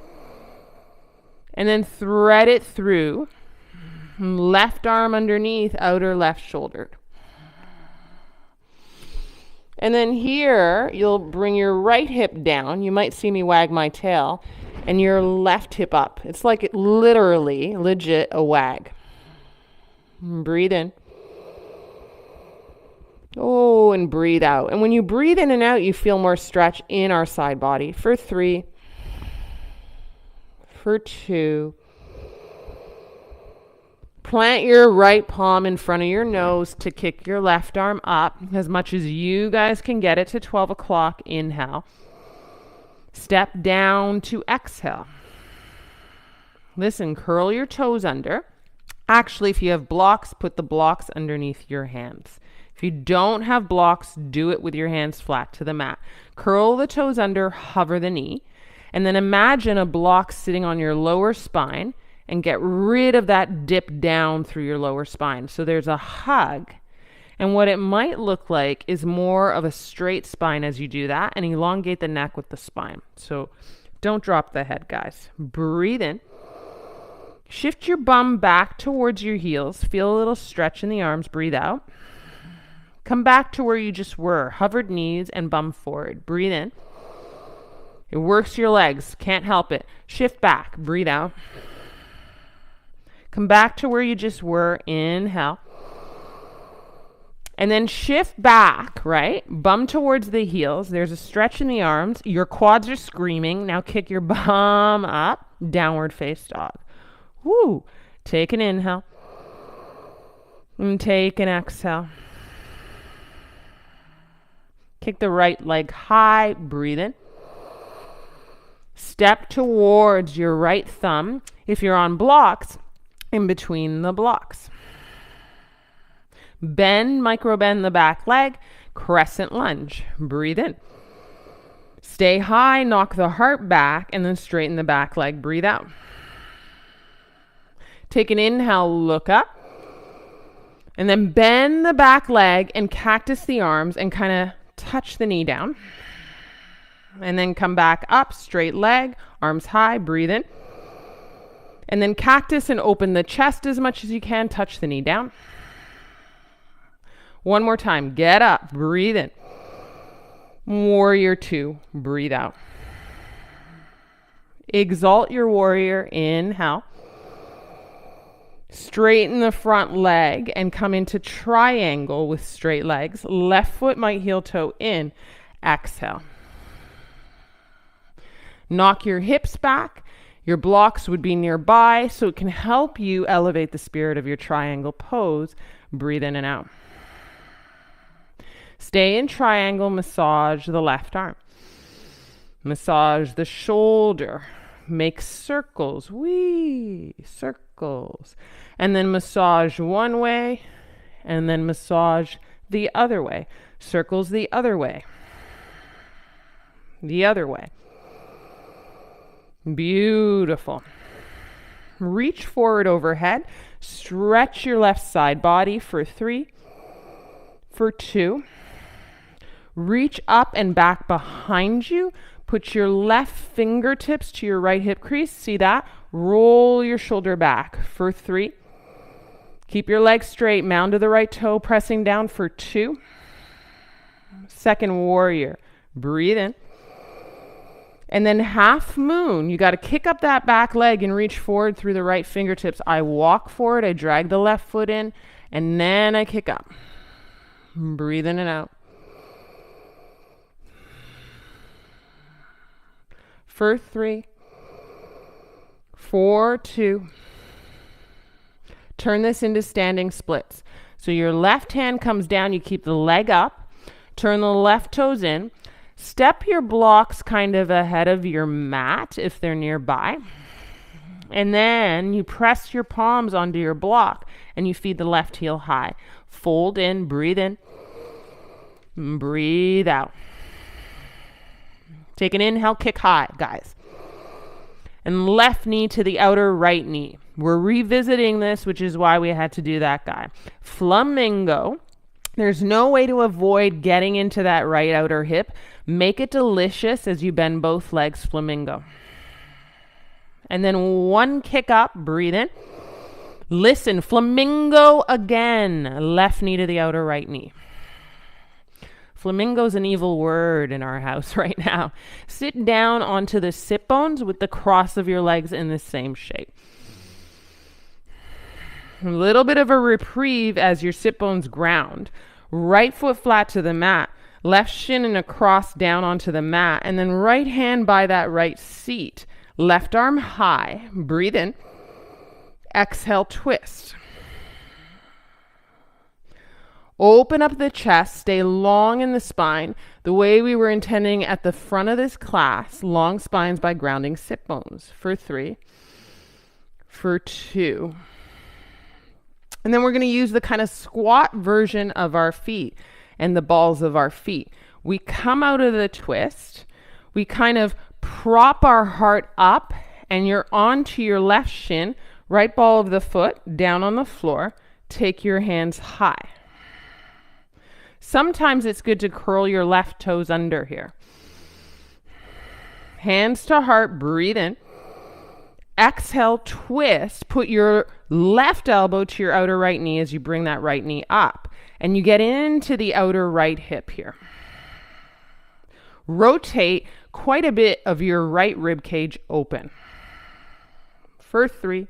And then thread it through. Left arm underneath, outer left shoulder. And then here, you'll bring your right hip down. You might see me wag my tail. And your left hip up. It's like literally, legit, a wag. Breathe in. Oh, and breathe out. And when you breathe in and out, you feel more stretch in our side body. For 3. For 2. Plant your right palm in front of your nose to kick your left arm up as much as you guys can get it to 12 o'clock. Inhale. Step down to exhale. Listen, curl your toes under. Actually, if you have blocks, put the blocks underneath your hands. If you don't have blocks, do it with your hands flat to the mat. Curl the toes under, hover the knee, and then imagine a block sitting on your lower spine and get rid of that dip down through your lower spine. So there's a hug. And what it might look like is more of a straight spine as you do that, and elongate the neck with the spine. So don't drop the head, guys. Breathe in. Shift your bum back towards your heels. Feel a little stretch in the arms. Breathe out. Come back to where you just were. Hovered knees and bum forward. Breathe in. It works your legs. Can't help it. Shift back. Breathe out. Come back to where you just were. Inhale. And then shift back, right? Bum towards the heels. There's a stretch in the arms. Your quads are screaming. Now kick your bum up. Downward face dog. Woo. Take an inhale. And take an exhale. Kick the right leg high. Breathe in. Step towards your right thumb. If you're on blocks, in between the blocks. Bend, micro bend the back leg. Crescent lunge. Breathe in. Stay high. Knock the heart back and then straighten the back leg. Breathe out. Take an inhale, look up, and then bend the back leg and cactus the arms and kind of touch the knee down. And then come back up, straight leg, arms high, breathe in. And then cactus and open the chest as much as you can, touch the knee down. One more time, get up, breathe in. Warrior two, breathe out. Exalt your warrior, inhale. Straighten the front leg and come into triangle with straight legs. Left foot might heel toe in. Exhale. Knock your hips back. Your blocks would be nearby, so it can help you elevate the spirit of your triangle pose. Breathe in and out. Stay in triangle. Massage the left arm. Massage the shoulder. Make circles. Wee. Circles. And then massage one way, and then massage the other way. Circles the other way. The other way. Beautiful. Reach forward overhead. Stretch your left side body for 3, for 2. Reach up and back behind you. Put your left fingertips to your right hip crease. See that? Roll your shoulder back for 3. Keep your legs straight. Mound to the right toe, pressing down for 2. Second warrior. Breathe in. And then half moon. You got to kick up that back leg and reach forward through the right fingertips. I walk forward. I drag the left foot in, and then I kick up. Breathe in and out. For 3. For 2. Turn this into standing splits. So your left hand comes down, you keep the leg up, turn the left toes in, step your blocks kind of ahead of your mat if they're nearby, and then you press your palms onto your block and you feed the left heel high. Fold in, breathe in, breathe out. Take an inhale, kick high, guys. And left knee to the outer right knee. We're revisiting this, which is why we had to do that guy. Flamingo. There's no way to avoid getting into that right outer hip. Make it delicious as you bend both legs, flamingo. And then one kick up, breathe in. Listen, flamingo again. Left knee to the outer right knee. Flamingo's an evil word in our house right now. Sit down onto the sit bones with the cross of your legs in the same shape. A little bit of a reprieve as your sit bones ground. Right foot flat to the mat. Left shin and a cross down onto the mat. And then right hand by that right seat. Left arm high. Breathe in. Exhale, twist. Open up the chest, stay long in the spine, the way we were intending at the front of this class. Long spines by grounding sit bones. For 3, for 2, And then we're going to use the kind of squat version of our feet and the balls of our feet. We come out of the twist. We kind of prop our heart up, and you're onto your left shin, right ball of the foot, down on the floor. Take your hands high. Sometimes it's good to curl your left toes under here. Hands to heart, breathe in. Exhale, twist. Put your left elbow to your outer right knee as you bring that right knee up. And you get into the outer right hip here. Rotate quite a bit of your right rib cage open. For 3.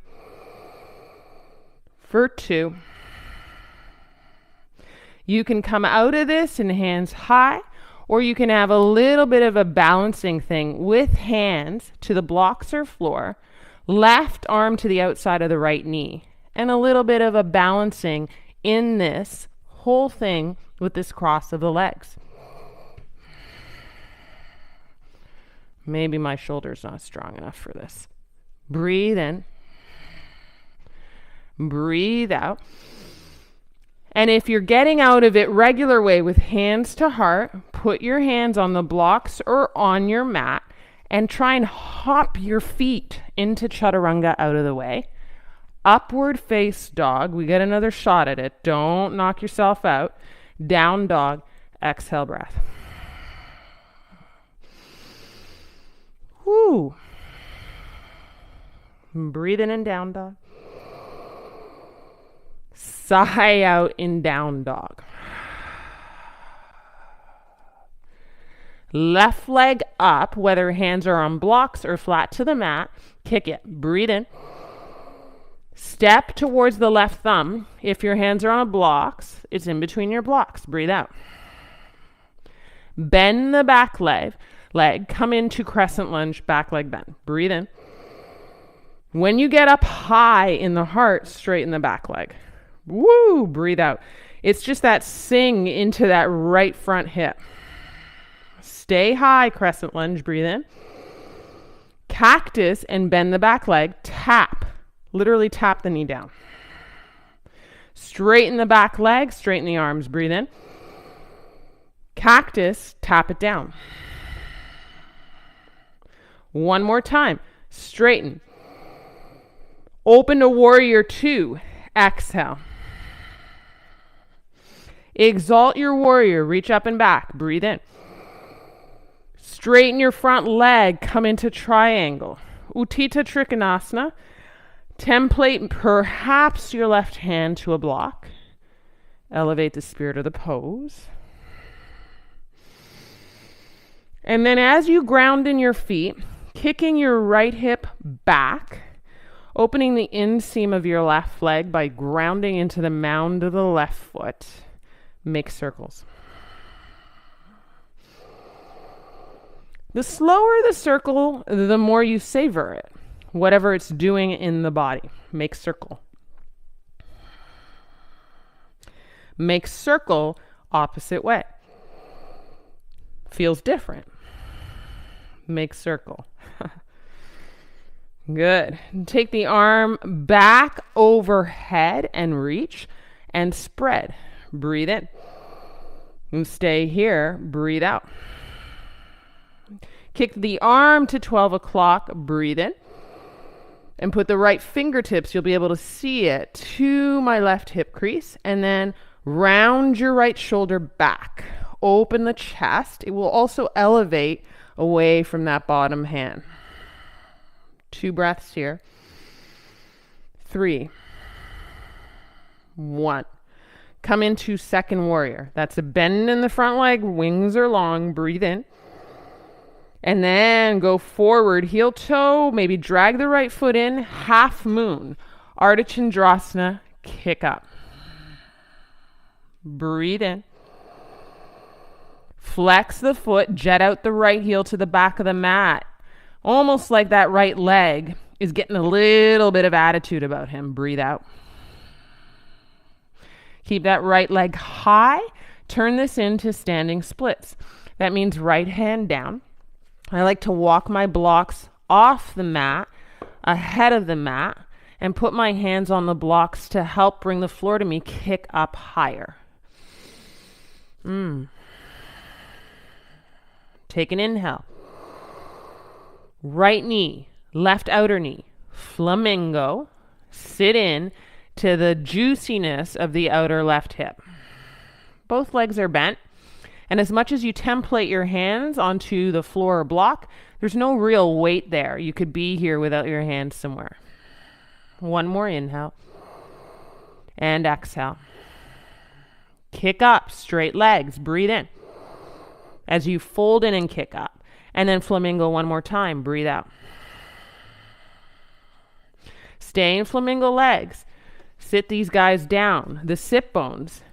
For 2. You can come out of this in hands high, or you can have a little bit of a balancing thing with hands to the blocks or floor, left arm to the outside of the right knee, and a little bit of a balancing in this whole thing with this cross of the legs. Maybe my shoulder's not strong enough for this. Breathe in. Breathe out. And if you're getting out of it regular way with hands to heart, put your hands on the blocks or on your mat and try and hop your feet into chaturanga out of the way. Upward face dog. We get another shot at it. Don't knock yourself out. Down dog. Exhale breath. Whoo. Breathe in down dog. Sigh out in down dog. Left leg up, whether hands are on blocks or flat to the mat. Kick it. Breathe in. Step towards the left thumb. If your hands are on blocks, it's in between your blocks. Breathe out. Bend the back leg. Come into crescent lunge, back leg bend. Breathe in. When you get up high in the heart, straighten the back leg. Woo! Breathe out. It's just that sing into that right front hip. Stay high, crescent lunge. Breathe in. Cactus and bend the back leg. Tap. Literally tap the knee down. Straighten the back leg. Straighten the arms. Breathe in. Cactus. Tap it down. One more time. Straighten. Open to warrior 2. Exhale. Exalt your warrior. Reach up and back. Breathe in. Straighten your front leg. Come into triangle. Utthita Trikonasana. Template perhaps your left hand to a block. Elevate the spirit of the pose. And then as you ground in your feet, kicking your right hip back, opening the inseam of your left leg by grounding into the mound of the left foot. Make circles. The slower the circle, the more you savor it. Whatever it's doing in the body. Make circle. Make circle opposite way. Feels different. Make circle. Good. Take the arm back overhead and reach and spread. Breathe in. And stay here. Breathe out. Kick the arm to 12 o'clock. Breathe in. And put the right fingertips, you'll be able to see it, to my left hip crease. And then round your right shoulder back. Open the chest. It will also elevate away from that bottom hand. 2 breaths here. 3. 1. Come into second warrior. That's a bend in the front leg. Wings are long. Breathe in. And then go forward, heel toe, maybe drag the right foot in, half moon. Ardha Chandrasana, kick up. Breathe in. Flex the foot, jet out the right heel to the back of the mat. Almost like that right leg is getting a little bit of attitude about him. Breathe out. Keep that right leg high. Turn this into standing splits. That means right hand down. I like to walk my blocks off the mat, ahead of the mat, and put my hands on the blocks to help bring the floor to me. Kick up higher. Take an inhale. Right knee, left outer knee. Flamingo. Sit in to the juiciness of the outer left hip. Both legs are bent. And as much as you template your hands onto the floor or block, there's no real weight there. You could be here without your hands somewhere. One more inhale. And exhale. Kick up, straight legs. Breathe in. As you fold in and kick up. And then flamingo one more time. Breathe out. Stay in flamingo legs. Sit these guys down, the sit bones.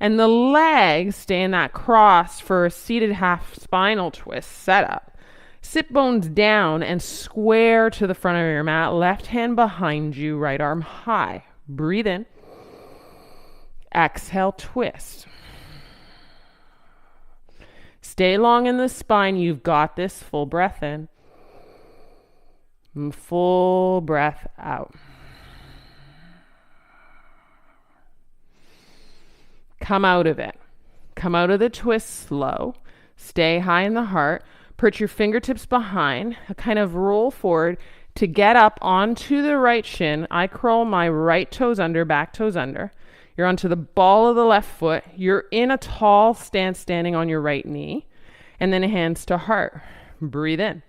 And the legs stay in that cross for a seated half spinal twist setup. Sit bones down and square to the front of your mat. Left hand behind you, right arm high. Breathe in. Exhale, twist. Stay long in the spine. You've got this. Full breath in. Full breath out. Come out of it. Come out of the twist slow. Stay high in the heart. Perch your fingertips behind. Kind of roll forward to get up onto the right shin. I curl my right toes under, back toes under. You're onto the ball of the left foot. You're in a tall stance standing on your right knee. And then hands to heart. Breathe in.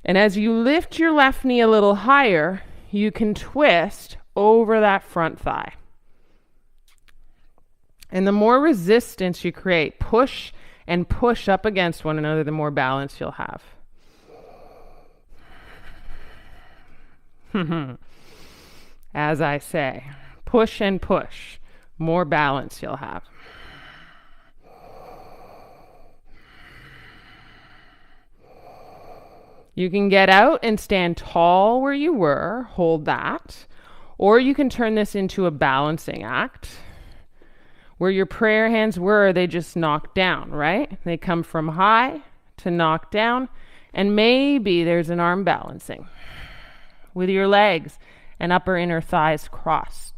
And as you lift your left knee a little higher, you can twist over that front thigh. And the more resistance you create, push and push up against one another, the more balance you'll have. As I say, push and push, more balance you'll have. You can get out and stand tall where you were, hold that, or you can turn this into a balancing act. Where your prayer hands were, they just knock down, right? They come from high to knock down, and maybe there's an arm balancing with your legs and upper inner thighs crossed.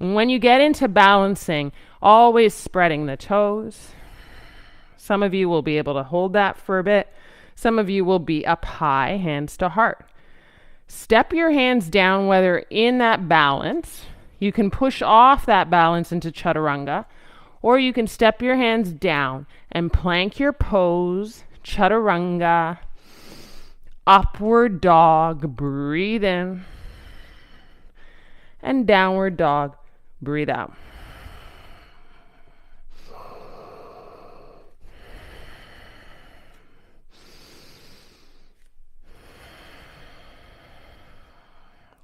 And when you get into balancing, always spreading the toes. Some of you will be able to hold that for a bit. Some of you will be up high, hands to heart. Step your hands down, whether in that balance. You can push off that balance into chaturanga, or you can step your hands down and plank your pose, chaturanga, upward dog, breathe in, and downward dog, breathe out.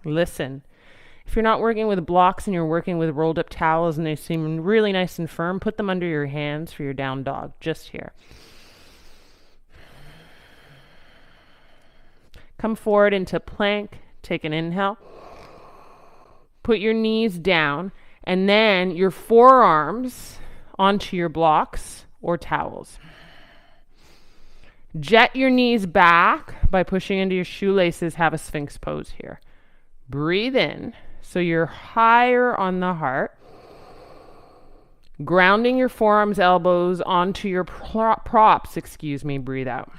Listen, if you're not working with blocks and you're working with rolled up towels and they seem really nice and firm, put them under your hands for your down dog, just here. Come forward into plank, take an inhale. Put your knees down and then your forearms onto your blocks or towels. Jet your knees back by pushing into your shoelaces, have a sphinx pose here. Breathe in, so you're higher on the heart. Grounding your forearms, elbows onto your props, breathe out.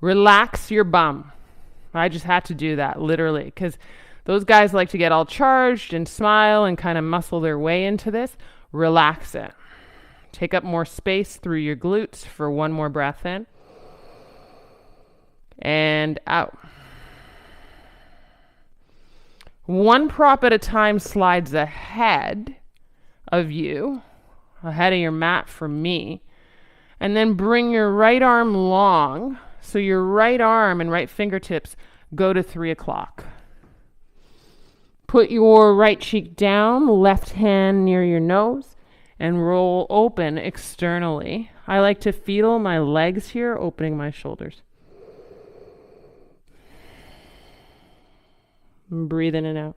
Relax your bum. I just had to do that, literally, because those guys like to get all charged and smile and kind of muscle their way into this. Relax it. Take up more space through your glutes for one more breath in. And out. One prop at a time slides ahead of you, ahead of your mat for me. And then bring your right arm long, so your right arm and right fingertips go to 3 o'clock. Put your right cheek down, left hand near your nose, and roll open externally. I like to feel my legs here, opening my shoulders. Breathe in and out.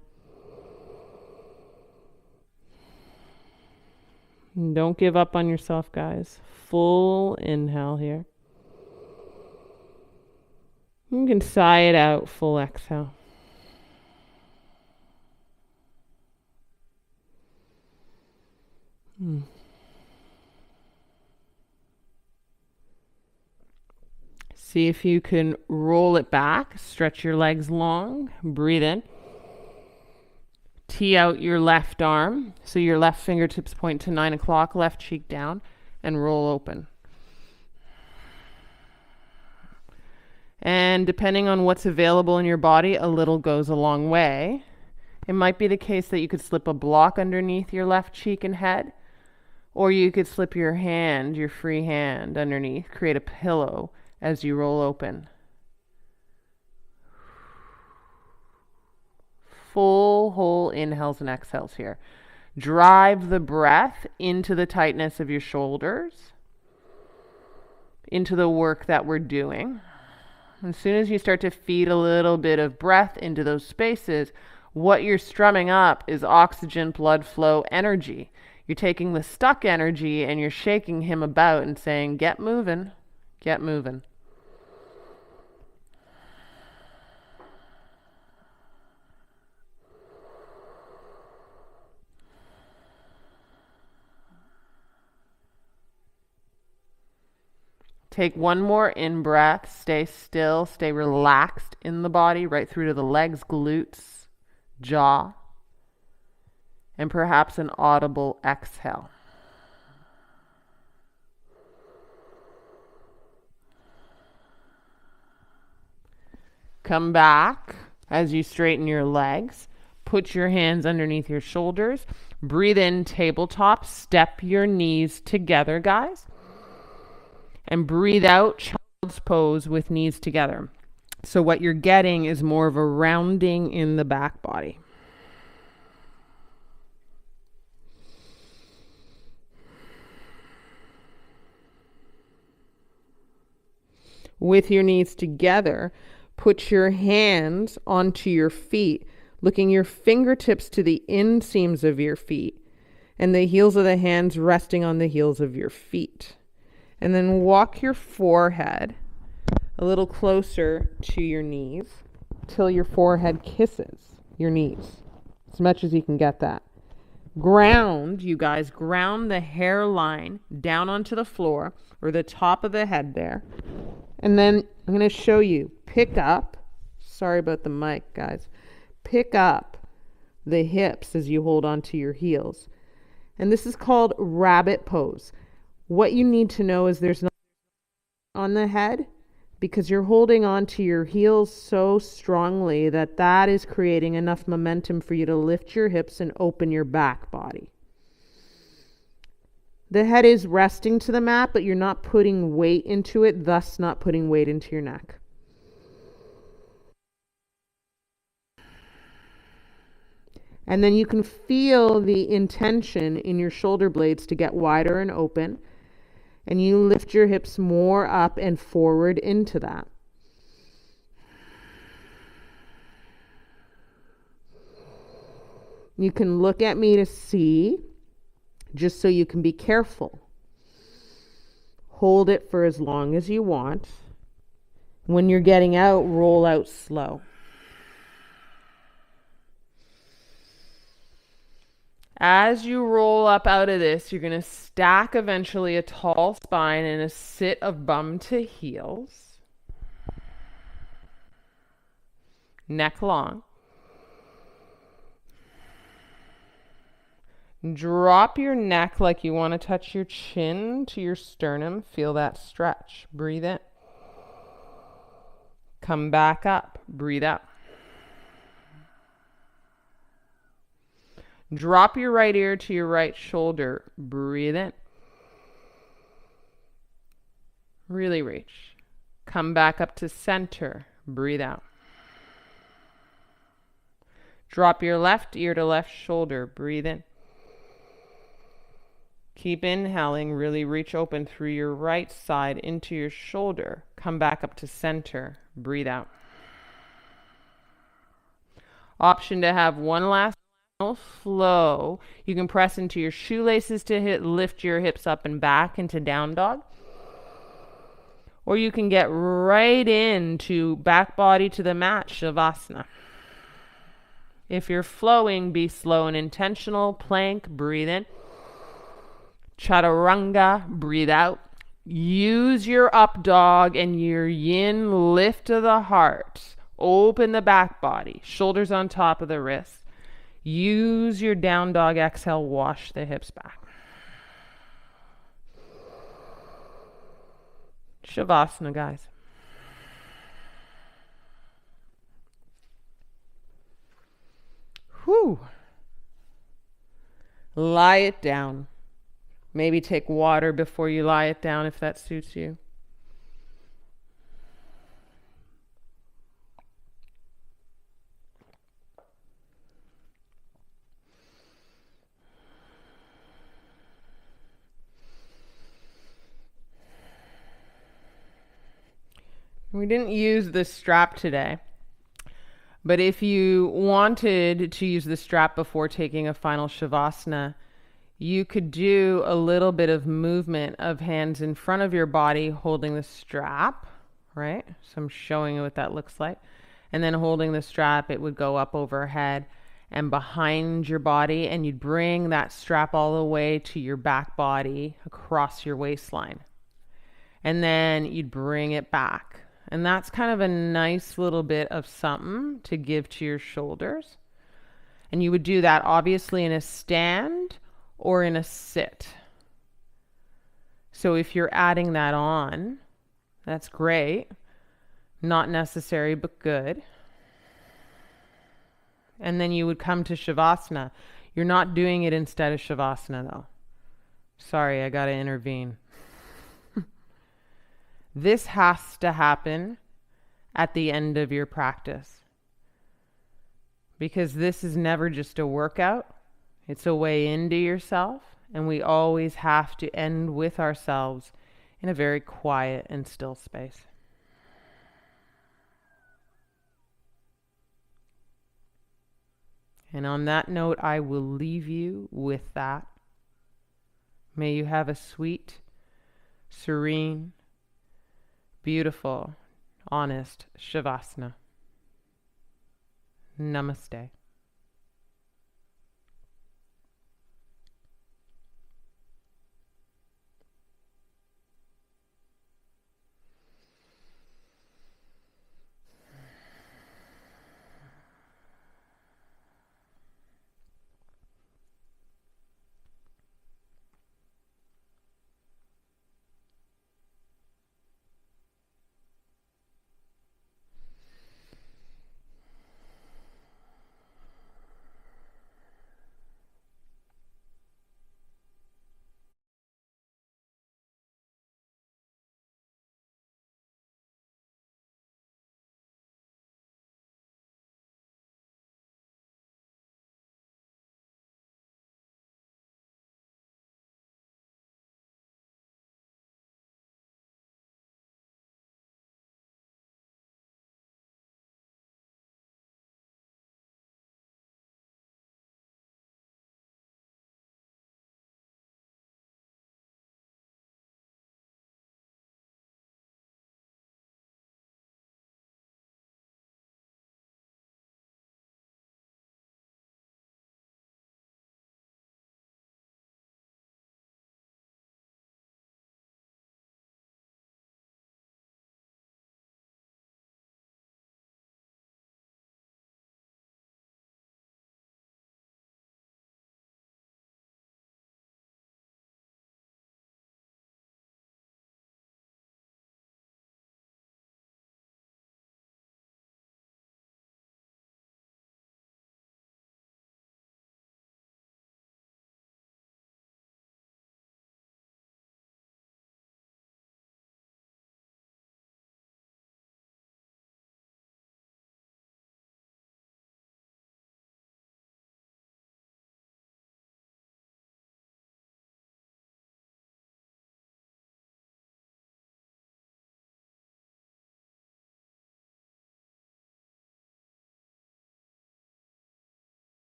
Don't give up on yourself, guys. Full inhale here. You can sigh it out, full exhale. See if you can roll it back, stretch your legs long, breathe in. Tee out your left arm, so your left fingertips point to 9 o'clock, left cheek down, and roll open. And depending on what's available in your body, a little goes a long way. It might be the case that you could slip a block underneath your left cheek and head, or you could slip your hand, your free hand underneath, create a pillow as you roll open. Full whole inhales and exhales here. Drive the breath into the tightness of your shoulders, into the work that we're doing. As soon as you start to feed a little bit of breath into those spaces, what you're strumming up is oxygen, blood flow, energy. You're taking the stuck energy and you're shaking him about and saying, get moving, get moving. Take one more in-breath. Stay still. Stay relaxed in the body, right through to the legs, glutes, jaw, and perhaps an audible exhale. Come back as you straighten your legs. Put your hands underneath your shoulders. Breathe in, tabletop. Step your knees together, guys. And breathe out, child's pose with knees together. So what you're getting is more of a rounding in the back body. With your knees together, put your hands onto your feet, looking your fingertips to the inseams of your feet, and the heels of the hands resting on the heels of your feet. And then walk your forehead a little closer to your knees till your forehead kisses your knees, as much as you can get that. Ground, you guys, ground the hairline down onto the floor or the top of the head there. And then I'm going to show you, pick up, sorry about the mic, guys, pick up the hips as you hold onto your heels. And this is called rabbit pose. What you need to know is there's not on the head because you're holding on to your heels so strongly that that is creating enough momentum for you to lift your hips and open your back body. The head is resting to the mat, but you're not putting weight into it, thus not putting weight into your neck. And then you can feel the intention in your shoulder blades to get wider and open. And you lift your hips more up and forward into that. You can look at me to see, just so you can be careful. Hold it for as long as you want. When you're getting out, roll out slow. As you roll up out of this, you're going to stack eventually a tall spine and a sit of bum to heels. Neck long. Drop your neck like you want to touch your chin to your sternum. Feel that stretch. Breathe in. Come back up. Breathe out. Drop your right ear to your right shoulder. Breathe in. Really reach. Come back up to center. Breathe out. Drop your left ear to left shoulder. Breathe in. Keep inhaling. Really reach open through your right side into your shoulder. Come back up to center. Breathe out. Option to have one last flow. You can press into your shoelaces to lift your hips up and back into down dog. Or you can get right into back body to the mat, Shavasana. If you're flowing, be slow and intentional. Plank, breathe in. Chaturanga, breathe out. Use your up dog and your yin, lift to the heart. Open the back body, shoulders on top of the wrists. Use your down dog, exhale, wash the hips back. Shavasana, guys. Whew. Lie it down. Maybe take water before you lie it down if that suits you. We didn't use the strap today, but if you wanted to use the strap before taking a final Shavasana, you could do a little bit of movement of hands in front of your body holding the strap, right? So I'm showing you what that looks like. And then holding the strap, it would go up overhead and behind your body, and you'd bring that strap all the way to your back body across your waistline. And then you'd bring it back. And that's kind of a nice little bit of something to give to your shoulders. And you would do that obviously in a stand or in a sit. So if you're adding that on, that's great. Not necessary, but good. And then you would come to Shavasana. You're not doing it instead of Shavasana though. Sorry, I got to intervene. This has to happen at the end of your practice, because this is never just a workout. It's a way into yourself, and we always have to end with ourselves in a very quiet and still space. And on that note, I will leave you with that. May you have a sweet, serene, beautiful, honest Shavasana. Namaste.